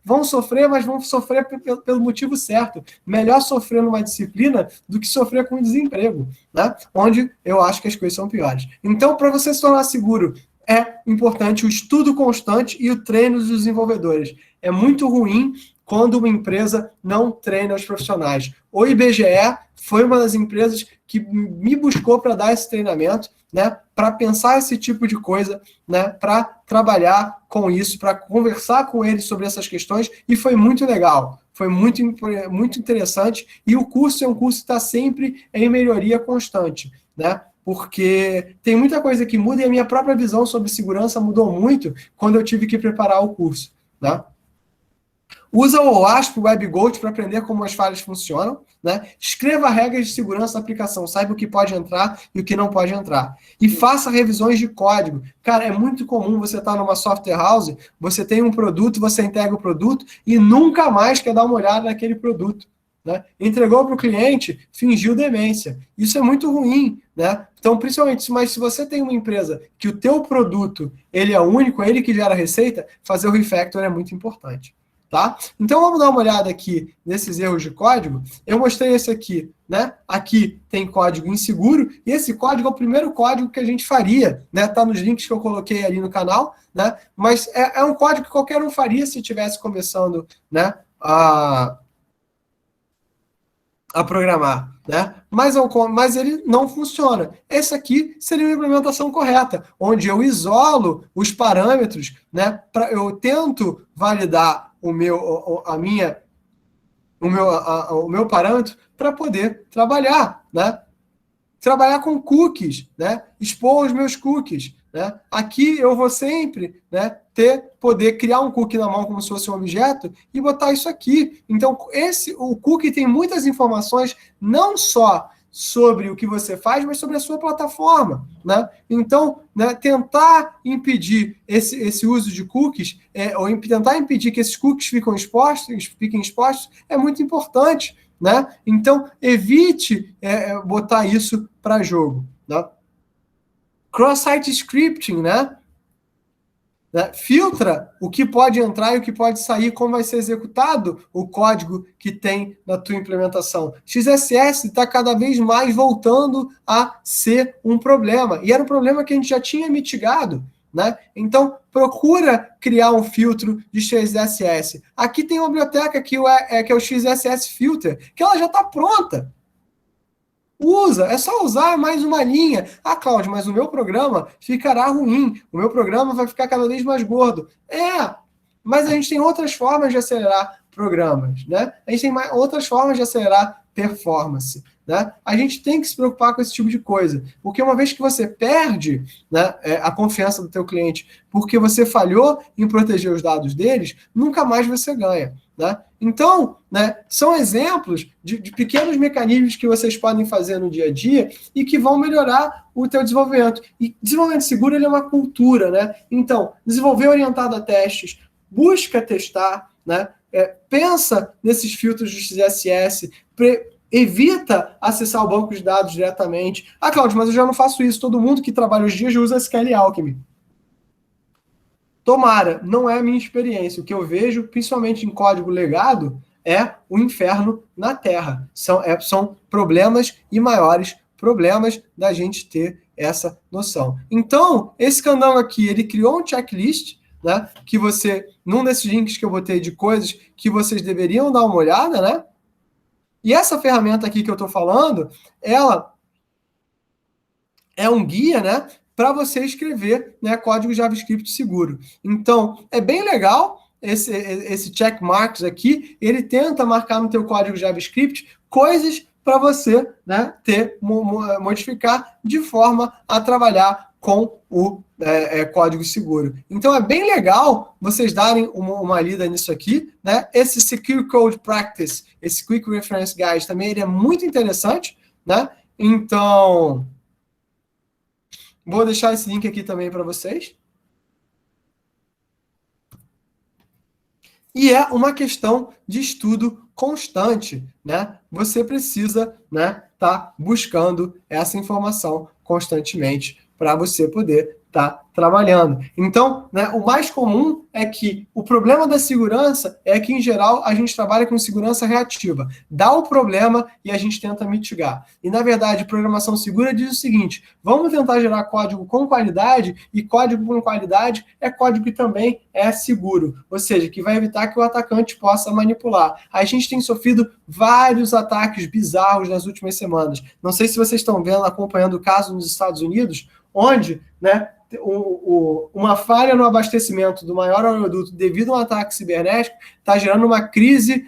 mas vão sofrer pelo motivo certo. Melhor sofrer numa disciplina do que sofrer com desemprego, né? Onde eu acho que as coisas são piores. Então, para você se tornar seguro, é importante o estudo constante e o treino dos desenvolvedores. É muito ruim quando uma empresa não treina os profissionais. O IBGE foi uma das empresas que me buscou para dar esse treinamento, né, para pensar esse tipo de coisa, né, para trabalhar com isso, para conversar com eles sobre essas questões, e foi muito legal, foi muito interessante, e o curso é um curso que está sempre em melhoria constante, né, porque tem muita coisa que muda e a minha própria visão sobre segurança mudou muito quando eu tive que preparar o curso, né. Usa o OWASP, o WebGold, para aprender como as falhas funcionam, né? Escreva regras de segurança da aplicação, saiba o que pode entrar e o que não pode entrar. E faça revisões de código. Cara, é muito comum você estar numa software house, você tem um produto, você entrega o produto e nunca mais quer dar uma olhada naquele produto, né? Entregou para o cliente, fingiu demência. Isso é muito ruim, né? Então, principalmente, mas se você tem uma empresa que o teu produto ele é único, é ele que gera receita, fazer o refactor é muito importante. Tá? Então, vamos dar uma olhada aqui nesses erros de código. Eu mostrei esse aqui, né? Aqui tem código inseguro, e esse código é o primeiro código que a gente faria, né? Tá nos links que eu coloquei ali no canal, né? Mas é um código que qualquer um faria se estivesse começando, né, a programar, né? Mas ele não funciona. Esse aqui seria uma implementação correta, onde eu isolo os parâmetros, né? Eu tento validar o meu parâmetro para poder trabalhar, né? Trabalhar com cookies, né? Expor os meus cookies, né? Aqui eu vou sempre, né, poder criar um cookie na mão como se fosse um objeto e botar isso aqui. Então, o cookie tem muitas informações, não só sobre o que você faz, mas sobre a sua plataforma, né? Então, né, tentar impedir esse uso de cookies, ou tentar impedir que esses cookies fiquem expostos, é muito importante, né? Então, evite botar isso para jogo, né? Cross-site scripting, né? Filtra o que pode entrar e o que pode sair, como vai ser executado o código que tem na tua implementação. XSS está cada vez mais voltando a ser um problema. E era um problema que a gente já tinha mitigado, né? Então, procura criar um filtro de XSS. Aqui tem uma biblioteca que é o XSS Filter, que ela já está pronta. Usa, é só usar mais uma linha. Ah, Cláudio, mas o meu programa ficará ruim. O meu programa vai ficar cada vez mais gordo. Mas a gente tem outras formas de acelerar programas, né? A gente tem outras formas de acelerar performance, né, a gente tem que se preocupar com esse tipo de coisa, porque uma vez que você perde, né, a confiança do teu cliente porque você falhou em proteger os dados deles, nunca mais você ganha, né? Então, né, são exemplos de pequenos mecanismos que vocês podem fazer no dia a dia e que vão melhorar o teu desenvolvimento. E desenvolvimento seguro ele é uma cultura, né? Então, desenvolver orientado a testes, busca testar, né? Pensa nesses filtros de CSS, evita acessar o banco de dados diretamente. Ah, Cláudio, mas eu já não faço isso. Todo mundo que trabalha hoje em dia já usa SQL Alchemy. Tomara, não é a minha experiência. O que eu vejo, principalmente em código legado, é o inferno na Terra. São problemas e maiores problemas da gente ter essa noção. Então, esse candango aqui, ele criou um checklist, né, que você, num desses links que eu botei de coisas que vocês deveriam dar uma olhada, né? E essa ferramenta aqui que eu estou falando, ela é um guia, né, para você escrever, né, código JavaScript seguro. Então, é bem legal esse check marks aqui, ele tenta marcar no teu código JavaScript coisas para você, né, modificar de forma a trabalhar com o código seguro. Então, é bem legal vocês darem uma lida nisso aqui, né? Esse Secure Code Practice, esse Quick Reference Guide também ele é muito interessante, né? Então, vou deixar esse link aqui também para vocês. E é uma questão de estudo constante, né? Você precisa, né, tá buscando essa informação constantemente para você poder estar trabalhando. Então, né, o mais comum é que o problema da segurança é que, em geral, a gente trabalha com segurança reativa. Dá o problema e a gente tenta mitigar. E, na verdade, programação segura diz o seguinte: vamos tentar gerar código com qualidade, e código com qualidade é código que também é seguro, ou seja, que vai evitar que o atacante possa manipular. A gente tem sofrido vários ataques bizarros nas últimas semanas. Não sei se vocês estão vendo, acompanhando o caso nos Estados Unidos, onde, né, uma falha no abastecimento do maior oleoduto devido a um ataque cibernético está gerando uma crise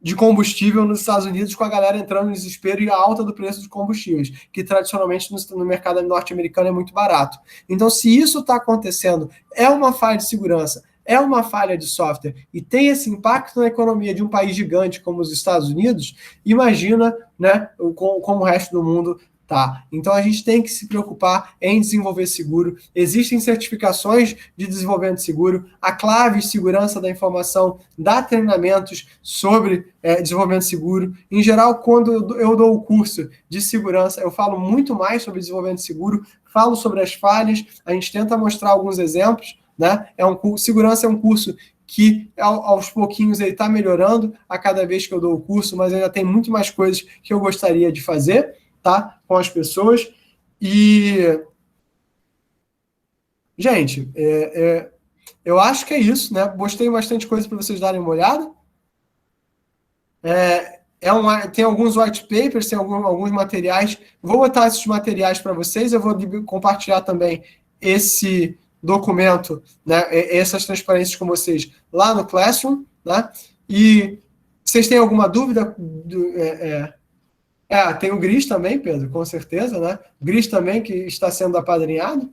de combustível nos Estados Unidos, com a galera entrando no desespero e a alta do preço de combustíveis, que tradicionalmente no mercado norte-americano é muito barato. Então, se isso está acontecendo, é uma falha de segurança, é uma falha de software e tem esse impacto na economia de um país gigante como os Estados Unidos, imagina, né, como o resto do mundo tá. Então a gente tem que se preocupar em desenvolver seguro. Existem certificações de desenvolvimento seguro. A Claves Segurança da Informação dá treinamentos sobre desenvolvimento seguro. Em geral, quando eu dou o curso de segurança, eu falo muito mais sobre desenvolvimento seguro, falo sobre as falhas, a gente tenta mostrar alguns exemplos, né? Segurança é um curso que aos pouquinhos ele está melhorando a cada vez que eu dou o curso, mas ainda tem muito mais coisas que eu gostaria de fazer, tá? Com as pessoas. E, gente, eu acho que é isso, né? Gostei bastante coisa para vocês darem uma olhada. Tem alguns white papers, tem alguns materiais. Vou botar esses materiais para vocês. Eu vou compartilhar também esse documento, né? Essas transparências com vocês lá no Classroom, né? E vocês têm alguma dúvida? Tem o Gris também, Pedro, com certeza, né? O Gris também, que está sendo apadrinhado,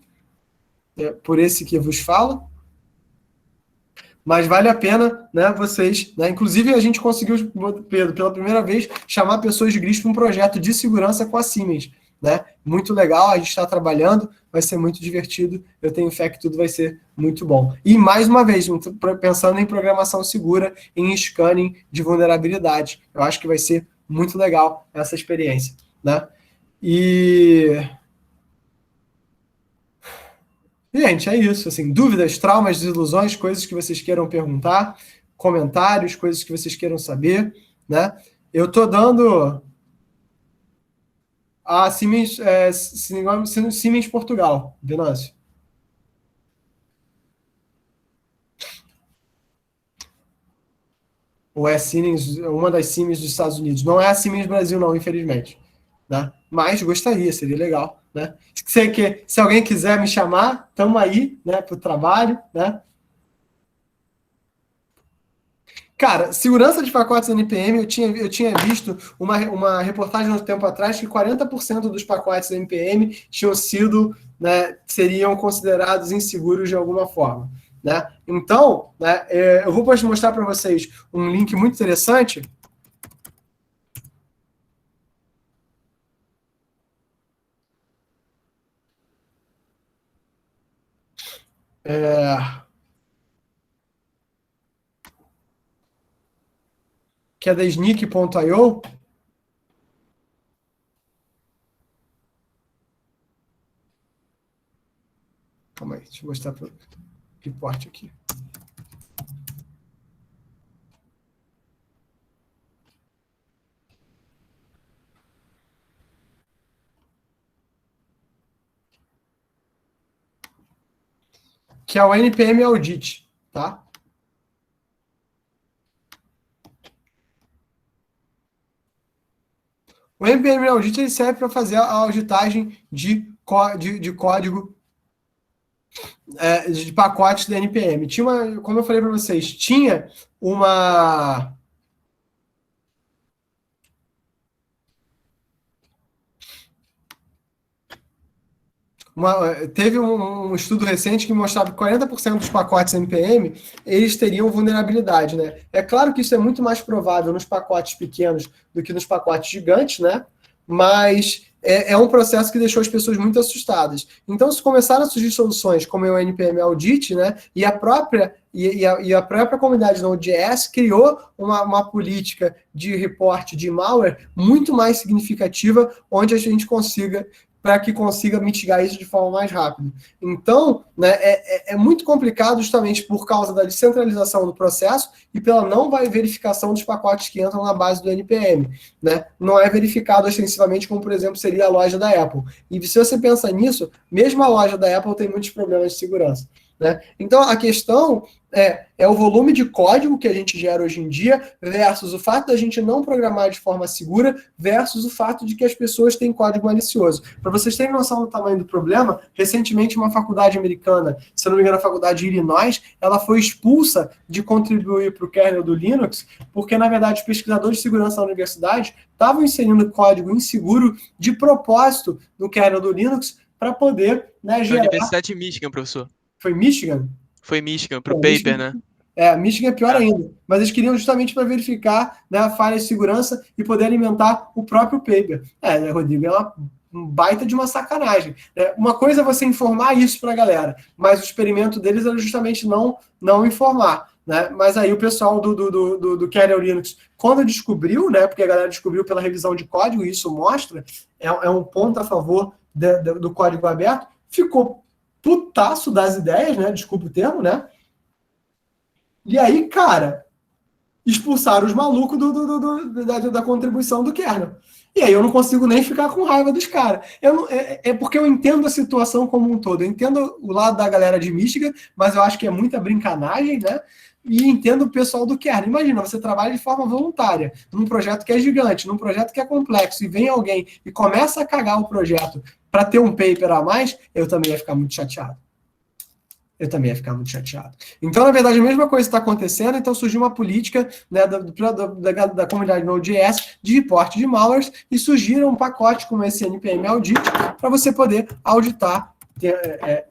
por esse que vos falo. Mas vale a pena, né, vocês, né? Inclusive, a gente conseguiu, Pedro, pela primeira vez, chamar pessoas de Gris para um projeto de segurança com a Siemens, né? Muito legal, a gente está trabalhando, vai ser muito divertido, eu tenho fé que tudo vai ser muito bom. E, mais uma vez, pensando em programação segura, em scanning de vulnerabilidade, eu acho que vai ser muito legal essa experiência, né? Gente, é isso, assim, dúvidas, traumas, desilusões, coisas que vocês queiram perguntar, comentários, coisas que vocês queiram saber, né? Eu tô dando a Siemens, Siemens Portugal, Venâncio. Ou é Siemens, uma das Siemens dos Estados Unidos. Não é a Siemens Brasil, não, infelizmente. Né? Mas gostaria, seria legal. Né? Se alguém quiser me chamar, estamos aí, né, para o trabalho. Né? Cara, segurança de pacotes NPM, eu tinha visto uma reportagem há um tempo atrás que 40% dos pacotes NPM tinham sido, né, seriam considerados inseguros de alguma forma. Né? Então, né, eu vou mostrar para vocês um link muito interessante. Que é da sneak.io. Calma aí, deixa eu mostrar para o report aqui. Que é o NPM Audit, tá? O NPM Audit ele serve para fazer a auditagem de código de pacotes da NPM. Como eu falei para vocês, tinha teve um estudo recente que mostrava que 40% dos pacotes NPM eles teriam vulnerabilidade, né? É claro que isso é muito mais provável nos pacotes pequenos do que nos pacotes gigantes, né? Mas é um processo que deixou as pessoas muito assustadas. Então, se começaram a surgir soluções como o NPM Audit, né? E a própria comunidade Node.js criou uma política de reporte de malware muito mais significativa, onde a gente para que consiga mitigar isso de forma mais rápida. Então, né, é muito complicado justamente por causa da descentralização do processo e pela não verificação dos pacotes que entram na base do NPM. Né? Não é verificado ostensivamente como, por exemplo, seria a loja da Apple. E se você pensa nisso, mesmo a loja da Apple tem muitos problemas de segurança. Né? Então, a questão é o volume de código que a gente gera hoje em dia versus o fato da gente não programar de forma segura versus o fato de que as pessoas têm código malicioso. Para vocês terem noção do tamanho do problema, recentemente uma faculdade americana, se eu não me engano a faculdade de Illinois, ela foi expulsa de contribuir para o kernel do Linux, porque na verdade os pesquisadores de segurança da universidade estavam inserindo código inseguro de propósito no kernel do Linux para poder, né, gerar...
Universidade de Michigan, professor.
Foi Michigan?
Foi Michigan, pro paper,
Michigan,
né?
Michigan é pior ainda. Mas eles queriam justamente para verificar, né, a falha de segurança e poder alimentar o próprio paper. Né, Rodrigo, é um baita de uma sacanagem. Né? Uma coisa é você informar isso para a galera, mas o experimento deles era justamente não informar. Né? Mas aí o pessoal do kernel Linux, quando descobriu, né, porque a galera descobriu pela revisão de código, e isso mostra, é um ponto a favor do código aberto, ficou putaço das ideias, né? Desculpa o termo, né? E aí, cara, expulsaram os malucos da contribuição do kernel. E aí eu não consigo nem ficar com raiva dos caras. É porque eu entendo a situação como um todo. Eu entendo o lado da galera de Michigan, mas eu acho que é muita brincanagem, né? E entendo o pessoal do kernel. Imagina, você trabalha de forma voluntária, num projeto que é gigante, num projeto que é complexo, e vem alguém e começa a cagar o projeto para ter um paper a mais, eu também ia ficar muito chateado. Então, na verdade, a mesma coisa está acontecendo, então surgiu uma política, né, da comunidade Node.js de reporte de malwares e surgiram um pacote como esse NPM Audit para você poder auditar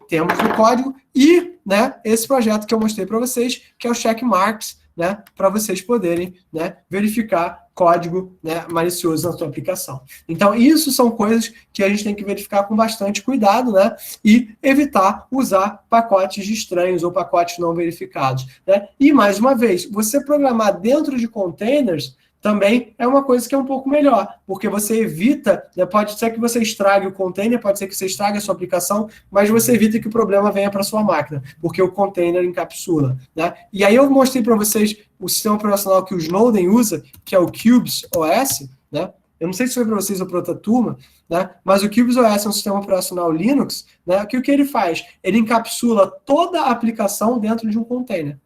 termos do código e, né, esse projeto que eu mostrei para vocês, que é o Checkmarks, né, para vocês poderem, né, verificar código, né, malicioso na sua aplicação. Então, isso são coisas que a gente tem que verificar com bastante cuidado, né, e evitar usar pacotes estranhos ou pacotes não verificados. Né? E, mais uma vez, você programar dentro de containers também é uma coisa que é um pouco melhor, porque você evita, né, pode ser que você estrague o container, pode ser que você estrague a sua aplicação, mas você evita que o problema venha para a sua máquina, porque o container encapsula. Né? E aí eu mostrei para vocês o sistema operacional que o Snowden usa, que é o Cubes OS, né? Eu não sei se foi para vocês ou para outra turma, né? Mas o Cubes OS é um sistema operacional Linux, né? Que o que ele faz? Ele encapsula toda a aplicação dentro de um container.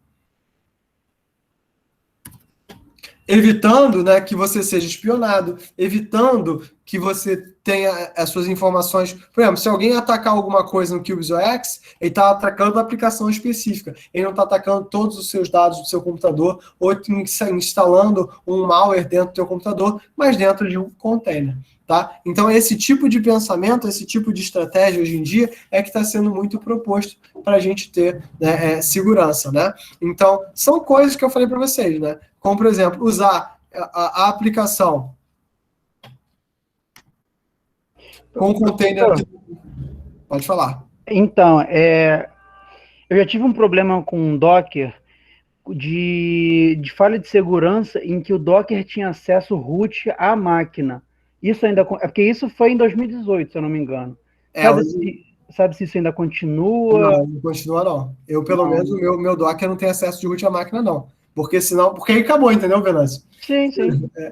evitando, né, que você seja espionado, evitando que você tenha as suas informações. Por exemplo, se alguém atacar alguma coisa no CubeZoX, ele está atacando a aplicação específica. Ele não está atacando todos os seus dados do seu computador ou instalando um malware dentro do seu computador, mas dentro de um container. Tá? Então, esse tipo de pensamento, esse tipo de estratégia hoje em dia é que está sendo muito proposto para a gente ter, né, segurança. Né? Então, são coisas que eu falei para vocês, né? Como, por exemplo, usar a aplicação com container. Pode falar.
Então, eu já tive um problema com o Docker de falha de segurança em que o Docker tinha acesso root à máquina. Isso ainda, porque isso foi em 2018, se eu não me engano. Sabe se isso ainda continua?
Não continua não. Eu, pelo menos, o meu Docker não tem acesso de root à máquina, não. Porque senão, porque aí acabou, entendeu, Venâncio?
Sim.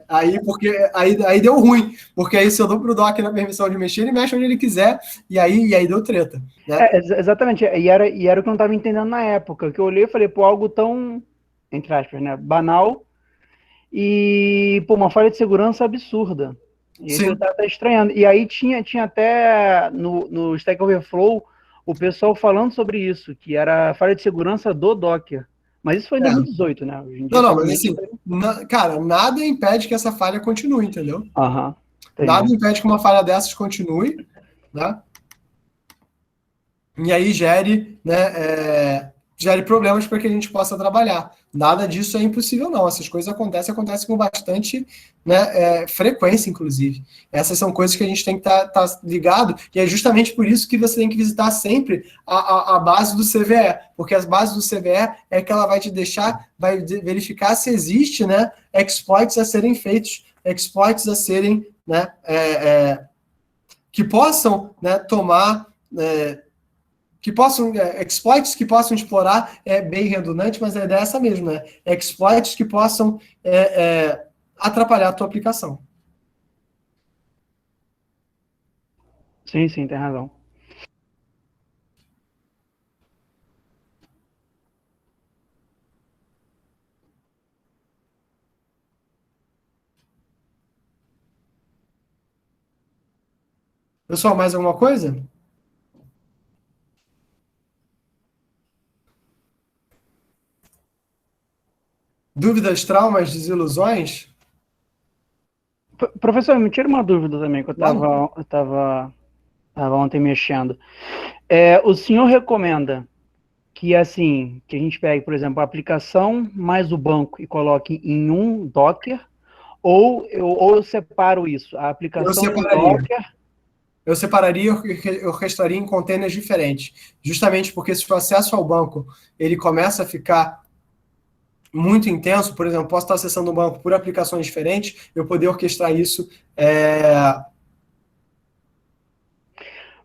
Aí deu ruim. Porque aí se eu dou pro Docker na permissão de mexer, ele mexe onde ele quiser, e aí deu treta. Né?
Exatamente. E era o que eu não estava entendendo na época. Que eu olhei e falei, pô, algo tão, entre aspas, né, banal, e, pô, uma falha de segurança absurda. E isso eu tava estranhando. E aí tinha até no Stack Overflow o pessoal falando sobre isso, que era falha de segurança do Docker. Mas isso foi em 2018, né? Hoje em dia,
não, mas assim, cara, nada impede que essa falha continue, entendeu? Nada impede que uma falha dessas continue, né? E aí gere, né, gere problemas para que a gente possa trabalhar. Nada disso é impossível, não. Essas coisas acontecem com bastante, né, frequência, inclusive. Essas são coisas que a gente tem que estar ligado, e é justamente por isso que você tem que visitar sempre a base do CVE, porque as bases do CVE é que ela vai te deixar, vai verificar se existe, né, exploits a serem feitos, exploits a serem, né, que possam, né, tomar... que possam, exploits que possam explorar, é bem redundante, mas a ideia é essa mesmo, né? Exploits que possam atrapalhar a tua aplicação.
Sim, tem razão.
Pessoal, mais alguma coisa? Dúvidas, traumas, desilusões?
Professor, me tira uma dúvida também, que eu estava ontem mexendo. O senhor recomenda que, assim, que a gente pegue, por exemplo, a aplicação mais o banco e coloque em um Docker, ou eu separo isso? A aplicação em Docker...
Eu separaria e orquestraria em containers diferentes. Justamente porque se o acesso ao banco ele começa a ficar muito intenso, por exemplo, posso estar acessando um banco por aplicações diferentes, eu poder orquestrar isso.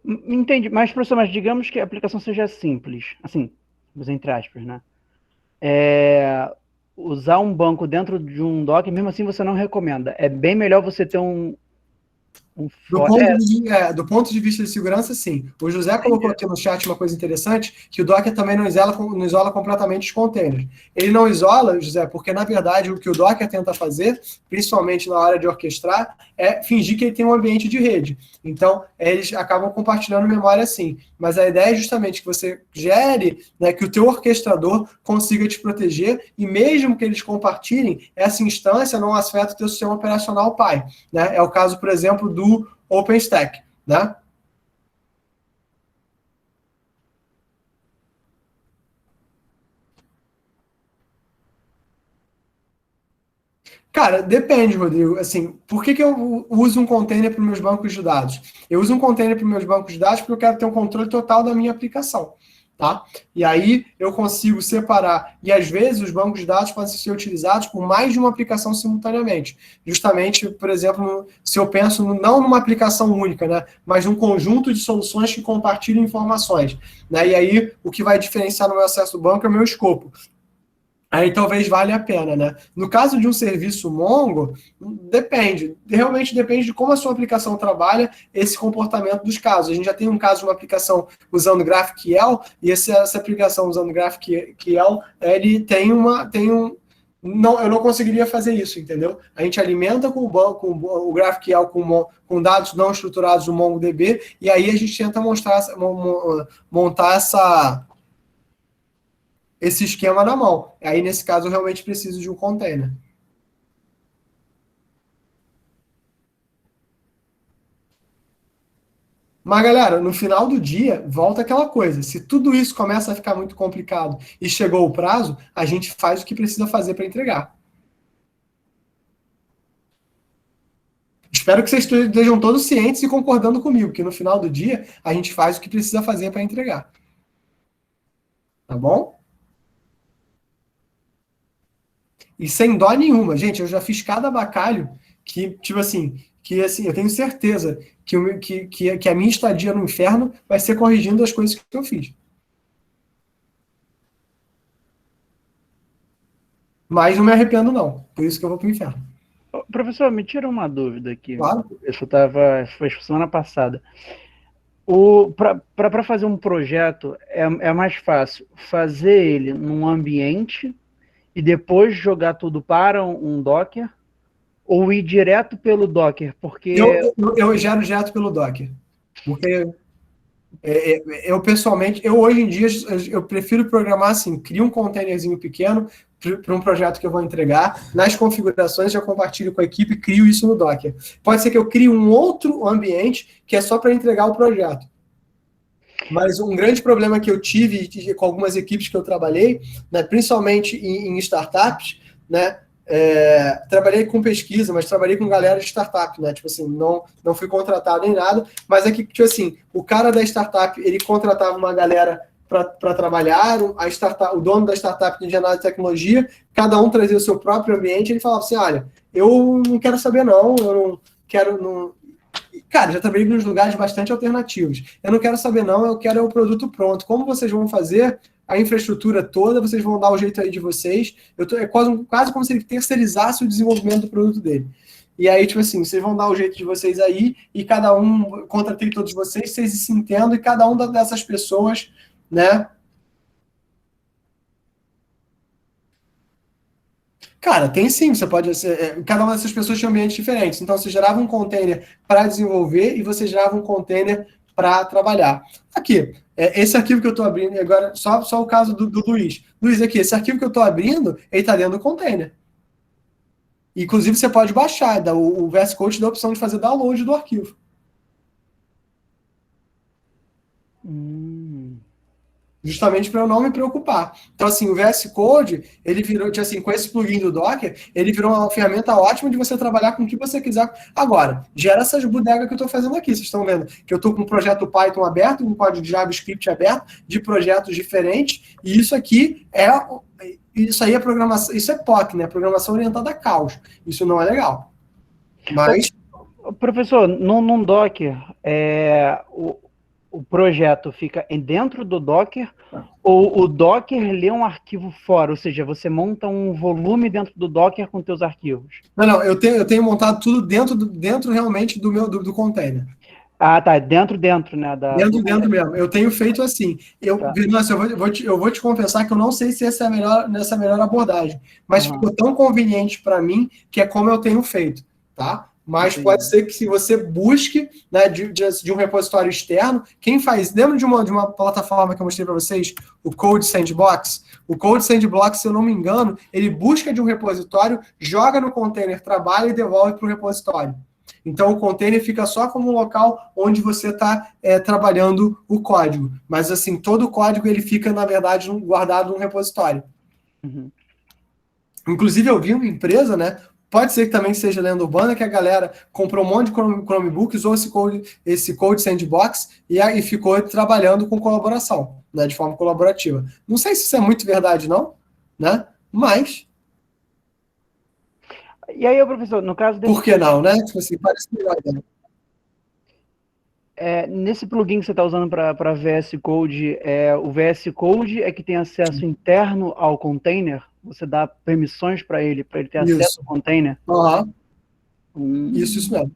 Entendi, mas, professor, mas digamos que a aplicação seja simples, assim, entre aspas, né? Usar um banco dentro de um Docker, mesmo assim você não recomenda. É bem melhor você ter
do ponto de vista de segurança, sim. O José colocou aqui no chat uma coisa interessante, que o Docker também não isola completamente os containers. Ele não isola, José, porque, na verdade, o que o Docker tenta fazer, principalmente na hora de orquestrar, é fingir que ele tem um ambiente de rede. Então, eles acabam compartilhando memória assim. Mas a ideia é justamente que você gere, né, que o teu orquestrador consiga te proteger, e mesmo que eles compartilhem, essa instância não afeta o teu sistema operacional pai. Né? É o caso, por exemplo, do OpenStack, né? Cara, depende, Rodrigo. Assim, por que eu uso um container para os meus bancos de dados? Eu uso um container para os meus bancos de dados porque eu quero ter um controle total da minha aplicação. Tá? E aí eu consigo separar, e às vezes os bancos de dados podem ser utilizados por mais de uma aplicação simultaneamente. Justamente, por exemplo, se eu penso não numa aplicação única, né, mas num conjunto de soluções que compartilham informações. Né, e aí o que vai diferenciar no meu acesso ao banco é o meu escopo. Aí talvez valha a pena, né? No caso de um serviço Mongo, depende. Realmente depende de como a sua aplicação trabalha esse comportamento dos casos. A gente já tem um caso de uma aplicação usando GraphQL, e essa aplicação usando GraphQL, ele tem Não, eu não conseguiria fazer isso, entendeu? A gente alimenta com o banco, com o GraphQL, com dados não estruturados do MongoDB, e aí a gente tenta montar esse esquema na mão. Aí, nesse caso, eu realmente preciso de um container. Mas, galera, no final do dia, volta aquela coisa. Se tudo isso começa a ficar muito complicado e chegou o prazo, a gente faz o que precisa fazer para entregar. Espero que vocês estejam todos cientes e concordando comigo, que no final do dia, a gente faz o que precisa fazer para entregar. Tá bom? E sem dó nenhuma. Gente, eu já fiz cada bacalho que, tipo assim, eu tenho certeza que a minha estadia no inferno vai ser corrigindo as coisas que eu fiz. Mas não me arrependo, não. Por isso que eu vou pro inferno.
Professor, me tira uma dúvida aqui.
Claro.
Foi semana passada. Para fazer um projeto, é mais fácil fazer ele num ambiente e depois jogar tudo para um Docker, ou ir direto pelo Docker? Porque
eu gero direto pelo Docker. Porque eu pessoalmente, hoje em dia, eu prefiro programar assim, crio um containerzinho pequeno para um projeto que eu vou entregar, nas configurações já compartilho com a equipe e crio isso no Docker. Pode ser que eu crie um outro ambiente que é só para entregar o projeto. Mas um grande problema que eu tive com algumas equipes que eu trabalhei, né, principalmente em startups, né, trabalhei com pesquisa, mas trabalhei com galera de startup, né? Tipo assim, não fui contratado em nada, mas é que, tipo assim, o cara da startup, ele contratava uma galera para trabalhar, o dono da startup de análise de tecnologia, cada um trazia o seu próprio ambiente, ele falava assim, olha, eu não quero saber não, eu não quero... Cara, já trabalhei em uns lugares bastante alternativos. Eu não quero saber não, eu quero o produto pronto. Como vocês vão fazer a infraestrutura toda, vocês vão dar o jeito aí de vocês. É quase como se ele terceirizasse o desenvolvimento do produto dele. E aí, tipo assim, vocês vão dar o jeito de vocês aí, e cada um, contratei todos vocês se entendam, e cada uma dessas pessoas, né? Cara, tem sim, você pode... cada uma dessas pessoas tinha ambientes diferentes. Então, você gerava um container para desenvolver e você gerava um container para trabalhar. Aqui, esse arquivo que eu estou abrindo, agora, só o caso do Luiz. Luiz, aqui, esse arquivo que eu estou abrindo, ele está dentro do container. Inclusive, você pode baixar, o VS Code dá a opção de fazer download do arquivo. Justamente para eu não me preocupar. Então, assim, o VS Code, ele virou, assim, com esse plugin do Docker, ele virou uma ferramenta ótima de você trabalhar com o que você quiser. Agora, gera essas bodegas que eu estou fazendo aqui. Vocês estão vendo que eu estou com um projeto Python aberto, um código de JavaScript aberto, de projetos diferentes, e isso aqui isso aí é programação, isso é POC, né? Programação orientada a caos. Isso não é legal. Mas...
Professor, num Docker, o projeto fica dentro do Docker, ou o Docker lê um arquivo fora? Ou seja, você monta um volume dentro do Docker com teus arquivos?
Não, eu tenho montado tudo dentro realmente do container.
Ah, tá, dentro, né?
Dentro mesmo. Eu tenho feito assim. Nossa, eu vou te confessar que eu não sei se essa é a melhor abordagem, mas ficou tão conveniente para mim que é como eu tenho feito, tá? Mas pode ser que se você busque, né, de um repositório externo, quem faz... Lembra de uma plataforma que eu mostrei para vocês? O Code Sandbox? O Code Sandbox, se eu não me engano, ele busca de um repositório, joga no container, trabalha e devolve para o repositório. Então, o container fica só como um local onde você está trabalhando o código. Mas, assim, todo o código ele fica, na verdade, guardado num repositório. Inclusive, eu vi uma empresa, né? Pode ser que também seja lenda urbana, que a galera comprou um monte de Chromebook, usou esse Code Sandbox e ficou trabalhando com colaboração, né, de forma colaborativa. Não sei se isso é muito verdade, não, né? Mas...
E aí, professor, no caso...
Por que não, né? Tipo assim, parece melhor, né?
Nesse plugin que você está usando para VS Code, o VS Code é que tem acesso interno ao container? Você dá permissões para ele ter acesso ao container?
Isso mesmo.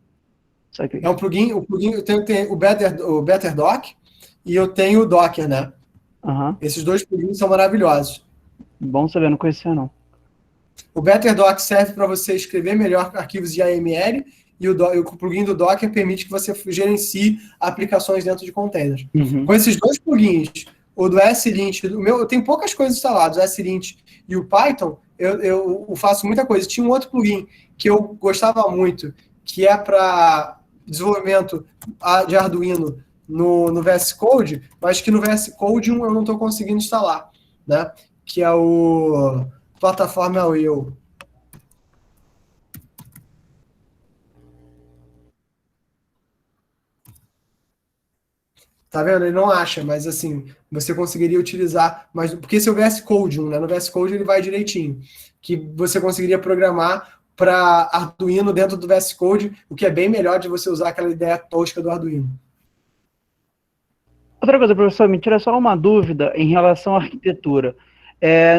É um plugin, eu tenho o Better Doc e eu tenho o Docker, né? Esses dois plugins são maravilhosos.
Bom saber, não conhecia não.
O BetterDoc serve para você escrever melhor arquivos de AML e o plugin do Docker permite que você gerencie aplicações dentro de containers. Com esses dois plugins, o do SLint, eu tenho poucas coisas instaladas, o SLint e o Python, eu faço muita coisa. Tinha um outro plugin que eu gostava muito, que é para desenvolvimento de Arduino no VS Code, mas que no VS Code eu não estou conseguindo instalar, né? Que é o plataforma Will. Tá vendo? Ele não acha, mas assim, você conseguiria utilizar, mas porque esse é o VS Code 1, né? No VS Code ele vai direitinho, que você conseguiria programar para Arduino dentro do VS Code, o que é bem melhor de você usar aquela ideia tosca do Arduino.
Outra coisa, professor, me tira só uma dúvida em relação à arquitetura.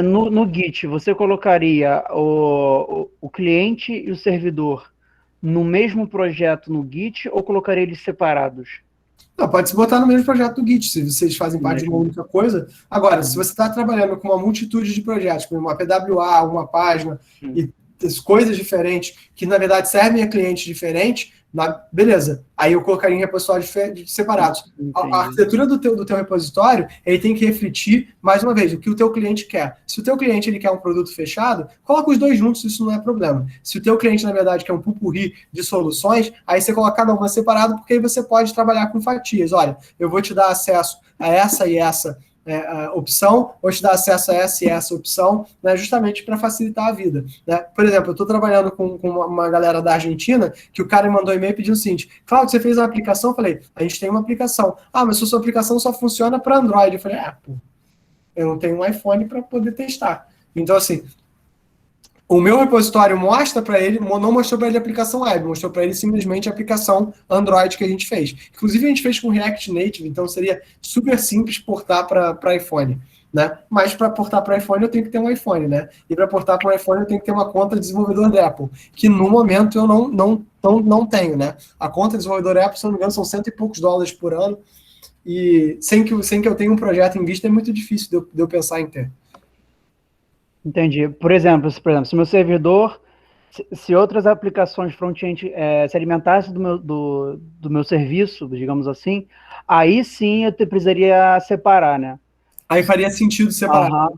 No Git, você colocaria o cliente e o servidor no mesmo projeto no Git ou colocaria eles separados?
Não, pode se botar no mesmo projeto do Git, se vocês fazem parte de uma única coisa. Agora, se você está trabalhando com uma multitude de projetos, como uma PWA, uma página, e coisas diferentes, que na verdade servem a clientes diferentes, beleza. Aí eu colocaria em repositórios separados. A arquitetura do teu repositório, ele tem que refletir, mais uma vez, o que o teu cliente quer. Se o teu cliente ele quer um produto fechado, coloca os dois juntos, isso não é problema. Se o teu cliente, na verdade, quer um pupurri de soluções, aí você coloca cada uma separada, porque aí você pode trabalhar com fatias. Olha, eu vou te dar acesso a essa e essa opção, ou te dar acesso a essa e essa opção, né, justamente para facilitar a vida. Né? Por exemplo, eu estou trabalhando com uma galera da Argentina, que o cara me mandou um e-mail pedindo o seguinte: Cláudio, você fez uma aplicação? Eu falei, a gente tem uma aplicação. Ah, mas a sua aplicação só funciona para Android. Eu falei, eu não tenho um iPhone para poder testar. Então, assim, o meu repositório mostra para ele, não mostrou para ele a aplicação web, mostrou para ele simplesmente a aplicação Android que a gente fez. Inclusive, a gente fez com React Native, então seria super simples portar para iPhone. Né? Mas para portar para iPhone eu tenho que ter um iPhone, né? E para portar para o iPhone eu tenho que ter uma conta de desenvolvedor da Apple, que no momento eu não tenho, né? A conta de desenvolvedor Apple, se não me engano, são $100 e poucos por ano, e sem que eu tenha um projeto em vista é muito difícil de eu pensar em ter.
Entendi. Por exemplo, se meu servidor, se outras aplicações front-end se alimentassem do meu serviço, digamos assim, aí sim eu precisaria separar, né?
Aí faria sentido separar.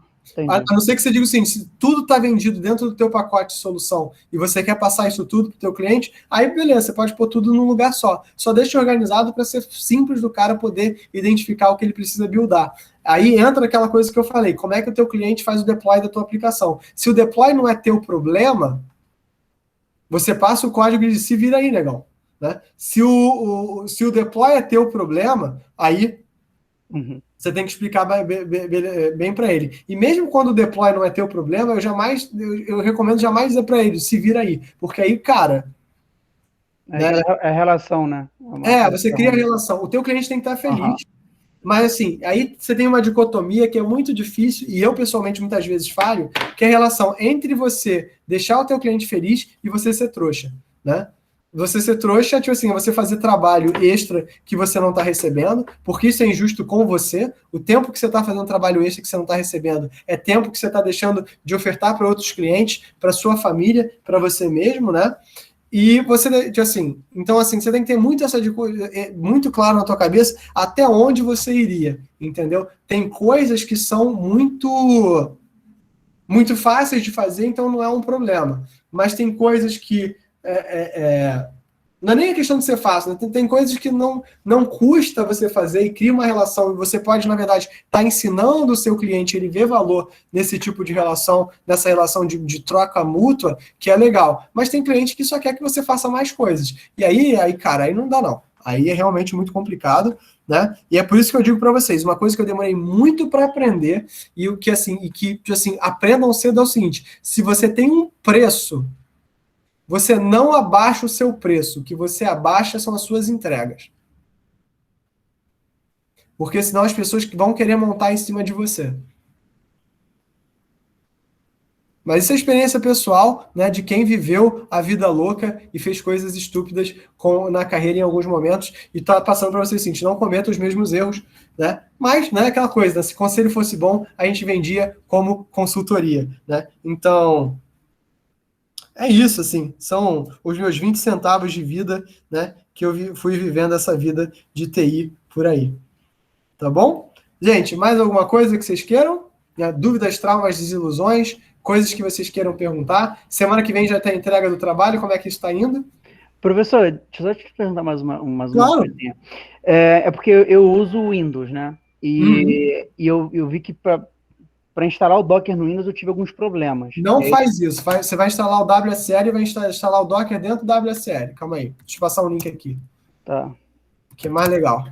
A não ser que você diga assim, se tudo está vendido dentro do teu pacote de solução e você quer passar isso tudo para o teu cliente, aí beleza, você pode pôr tudo num lugar só. Só deixa organizado para ser simples do cara poder identificar o que ele precisa buildar. Aí entra aquela coisa que eu falei, como é que o teu cliente faz o deploy da tua aplicação? Se o deploy não é teu problema, você passa o código e se vira aí, negão. Né? Se o deploy é teu problema, aí você tem que explicar bem para ele. E mesmo quando o deploy não é teu problema, eu recomendo jamais dizer para ele, se vira aí. Porque aí, cara...
É relação, né?
Você cria a relação. O teu cliente tem que estar feliz. Mas assim, aí você tem uma dicotomia que é muito difícil, e eu pessoalmente muitas vezes falho, que é a relação entre você deixar o teu cliente feliz e você ser trouxa, né? Você ser trouxa, tipo assim, é você fazer trabalho extra que você não está recebendo, porque isso é injusto com você. O tempo que você está fazendo trabalho extra que você não está recebendo é tempo que você está deixando de ofertar para outros clientes, para sua família, para você mesmo, né? E você, tipo assim, então assim, você tem que ter muito claro na tua cabeça até onde você iria, entendeu? Tem coisas que são muito fáceis de fazer, então não é um problema. Mas tem coisas que não é nem a questão de ser fácil, né? Tem coisas que não custa você fazer e cria uma relação, e você pode, na verdade, estar ensinando o seu cliente, ele ver valor nesse tipo de relação, nessa relação de troca mútua, que é legal. Mas tem cliente que só quer que você faça mais coisas. E aí, cara, aí não dá não. Aí é realmente muito complicado, né? E é por isso que eu digo para vocês, uma coisa que eu demorei muito para aprender, e que aprendam cedo é o seguinte: se você tem um preço, você não abaixa o seu preço, o que você abaixa são as suas entregas. Porque senão as pessoas vão querer montar em cima de você. Mas isso é experiência pessoal, né, de quem viveu a vida louca e fez coisas estúpidas na carreira em alguns momentos, e está passando para vocês assim, não cometa os mesmos erros, né? Mas, né, aquela coisa, né, se conselho fosse bom, a gente vendia como consultoria, né? Então, É isso, assim, são os meus 20 centavos de vida, né, que eu fui vivendo essa vida de TI por aí. Tá bom? Gente, mais alguma coisa que vocês queiram? Né? Dúvidas, traumas, desilusões, coisas que vocês queiram perguntar? Semana que vem já tem a entrega do trabalho, como é que isso está indo?
Professor, deixa eu só te perguntar mais uma
Claro.
coisinha. É porque eu uso o Windows, né? E eu vi que para instalar o Docker no Windows eu tive alguns problemas.
Não faz isso. Você vai instalar o WSL e vai instalar o Docker dentro do WSL. Calma aí. Deixa eu passar um link aqui.
Tá.
Que é mais legal.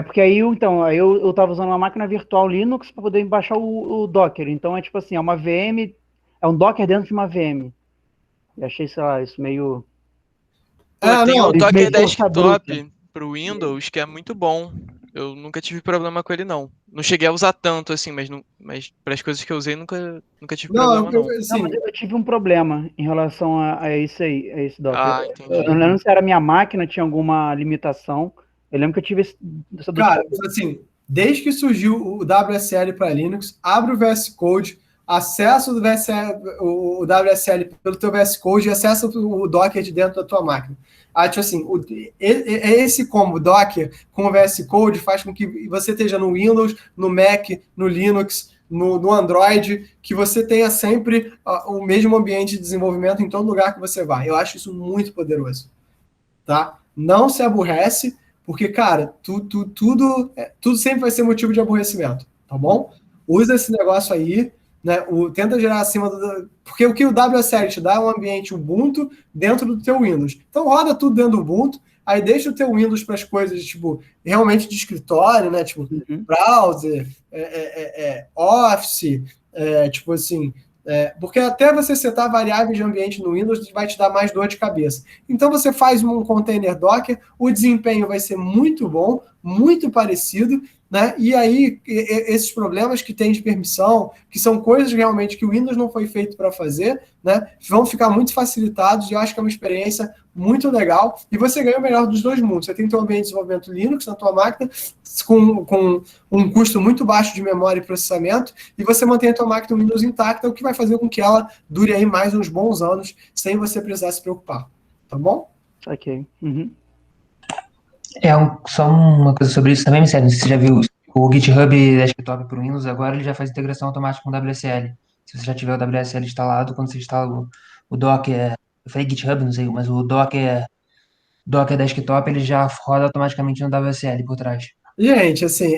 Porque aí eu tava usando uma máquina virtual Linux para poder baixar o Docker. Então é tipo assim, é uma VM, é um Docker dentro de uma VM. Eu achei, sei lá, isso meio...
Tem o Docker
meio força bruta.
Desktop pro Windows, que é muito bom. Eu nunca tive problema com ele, não. Não cheguei a usar tanto, assim, mas para as coisas que eu usei, nunca tive problema, não.
Assim,
Não, mas eu tive um problema em relação a esse aí, a esse Docker.
Ah, entendi.
Eu não lembro se era a minha máquina, tinha alguma limitação. Eu lembro que eu tive essa
cara, assim, desde que surgiu o WSL para Linux, abre o VS Code, acessa o WSL pelo teu VS Code e acessa o Docker de dentro da tua máquina. Tipo assim, esse combo Docker com o VS Code faz com que você esteja no Windows, no Mac, no Linux, no Android, que você tenha sempre o mesmo ambiente de desenvolvimento em todo lugar que você vai. Eu acho isso muito poderoso. Tá? Não se aborrece, porque, cara, tudo sempre vai ser motivo de aborrecimento, tá bom? Usa esse negócio aí, né? Tenta gerar acima do... Porque o que o WSL te dá é um ambiente Ubuntu dentro do teu Windows. Então roda tudo dentro do Ubuntu, aí deixa o teu Windows para as coisas, tipo, realmente de escritório, né? Tipo, browser, Office, tipo assim... porque até você setar variáveis de ambiente no Windows vai te dar mais dor de cabeça. Então você faz um container Docker, o desempenho vai ser muito bom, muito parecido, né? E aí esses problemas que tem de permissão, que são coisas realmente que o Windows não foi feito para fazer, né? Vão ficar muito facilitados e eu acho que é uma experiência muito legal. E você ganha o melhor dos dois mundos. Você tem teu ambiente de desenvolvimento Linux na tua máquina com um custo muito baixo de memória e processamento, e você mantém a tua máquina Windows intacta, o que vai fazer com que ela dure aí mais uns bons anos, sem você precisar se preocupar. Tá bom?
Ok.
Só uma coisa sobre isso também, Michele. Você já viu o GitHub Desktop para o Windows? Agora ele já faz integração automática com o WSL. Se você já tiver o WSL instalado, quando você instala o Docker, eu falei GitHub, não sei, mas o Docker Desktop ele já roda automaticamente no WSL por trás.
Gente, assim,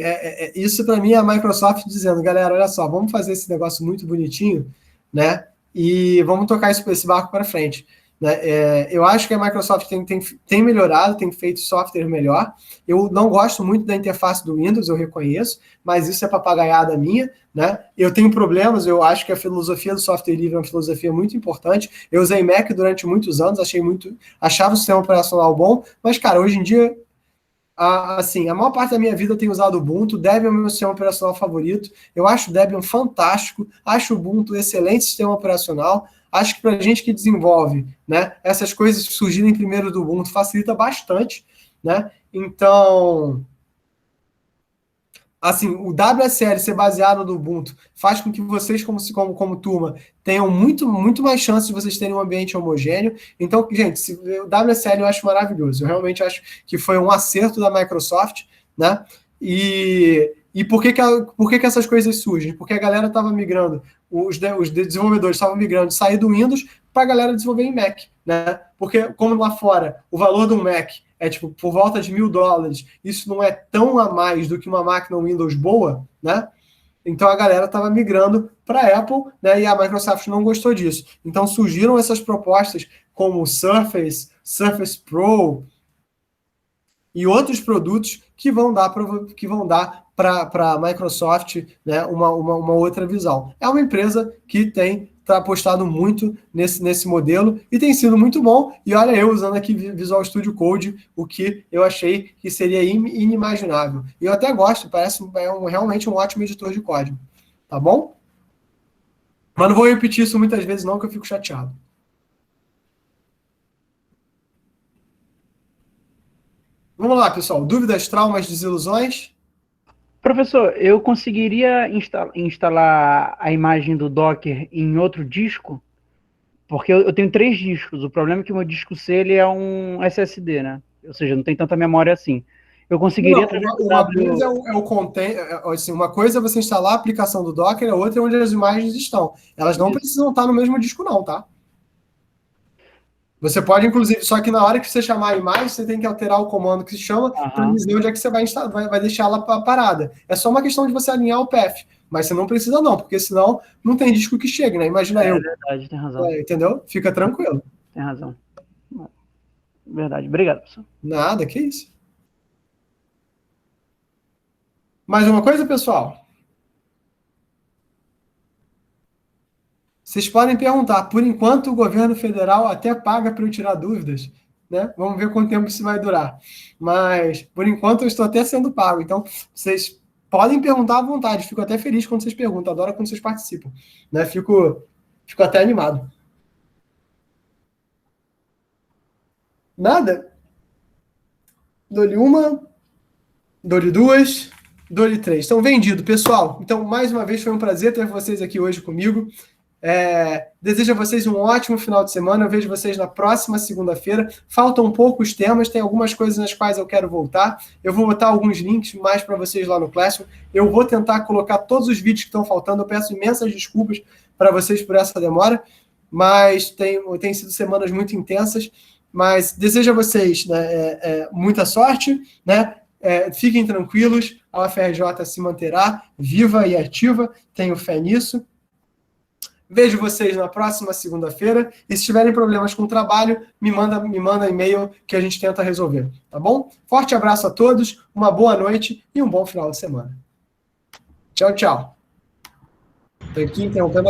isso para mim é a Microsoft dizendo, galera, olha só, vamos fazer esse negócio muito bonitinho, né? E vamos tocar esse barco para frente. Né? Eu acho que a Microsoft tem melhorado, tem feito software melhor. Eu não gosto muito da interface do Windows, eu reconheço, mas isso é papagaiada minha, né? Eu tenho problemas, eu acho que a filosofia do software livre é uma filosofia muito importante. Eu usei Mac durante muitos anos, achava o sistema operacional bom, mas, cara, hoje em dia, assim, a maior parte da minha vida eu tenho usado o Ubuntu. Debian é o meu sistema operacional favorito. Eu acho o Debian fantástico, acho o Ubuntu excelente sistema operacional. Acho que para a gente que desenvolve, né, essas coisas surgirem primeiro do Ubuntu facilita bastante, né? Então, assim, o WSL ser baseado no Ubuntu faz com que vocês, como turma, tenham muito, muito mais chance de vocês terem um ambiente homogêneo. Então, gente, o WSL eu acho maravilhoso. Eu realmente acho que foi um acerto da Microsoft, né? E por que essas coisas surgem? Porque a galera estava migrando, os desenvolvedores estavam migrando de sair do Windows para a galera desenvolver em Mac, né? Porque, como lá fora, o valor do Mac é tipo por volta de $1.000, isso não é tão a mais do que uma máquina Windows boa, né? Então a galera estava migrando para a Apple, né? E a Microsoft não gostou disso. Então surgiram essas propostas como o Surface Pro e outros produtos que vão dar para a Microsoft, né, uma outra visão. É uma empresa que tem apostado muito nesse modelo e tem sido muito bom. E olha, eu usando aqui Visual Studio Code, o que eu achei que seria inimaginável. E eu até gosto, parece realmente um ótimo editor de código. Tá bom? Mas não vou repetir isso muitas vezes não, que eu fico chateado. Vamos lá, pessoal. Dúvidas, traumas, desilusões?
Professor, eu conseguiria instalar a imagem do Docker em outro disco? Porque eu tenho 3 discos. O problema é que o meu disco C ele é um SSD, né? Ou seja, não tem tanta memória assim. Eu conseguiria trazer o
Uma
W.
coisa é o container, assim, uma coisa é você instalar a aplicação do Docker, a outra é onde as imagens estão. Elas não precisam estar no mesmo disco, não, tá? Você pode, inclusive, só que na hora que você chamar a imagem, você tem que alterar o comando que se chama para dizer onde é que você vai instalar, vai deixar ela parada. É só uma questão de você alinhar o path, mas você não precisa não, porque senão não tem disco que chegue, né? Imagina eu.
É verdade, tem razão.
Entendeu? Fica tranquilo.
Tem razão. Verdade. Obrigado, professor.
Nada, que isso. Mais uma coisa, pessoal? Vocês podem perguntar. Por enquanto, o governo federal até paga para eu tirar dúvidas, né? Vamos ver quanto tempo isso vai durar. Mas, por enquanto, eu estou até sendo pago. Então, vocês podem perguntar à vontade. Fico até feliz quando vocês perguntam. Adoro quando vocês participam. Né? Fico até animado. Nada? Dou-lhe uma, dou-lhe duas, dou-lhe três. Estão vendido, pessoal. Então, mais uma vez, foi um prazer ter vocês aqui hoje comigo. Desejo a vocês um ótimo final de semana. Eu vejo vocês na próxima segunda-feira. Faltam poucos temas, tem algumas coisas nas quais eu quero voltar. Eu vou botar alguns links mais para vocês lá no Classroom. Eu vou tentar colocar todos os vídeos que estão faltando. Eu peço imensas desculpas para vocês por essa demora, mas tem sido semanas muito intensas. Mas desejo a vocês, né, muita sorte, né? Fiquem tranquilos, a UFRJ se manterá viva e ativa, tenho fé nisso. Vejo vocês na próxima segunda-feira, e se tiverem problemas com o trabalho, me manda e-mail que a gente tenta resolver, tá bom? Forte abraço a todos, uma boa noite e um bom final de semana. Tchau, tchau. Estou aqui interrompendo a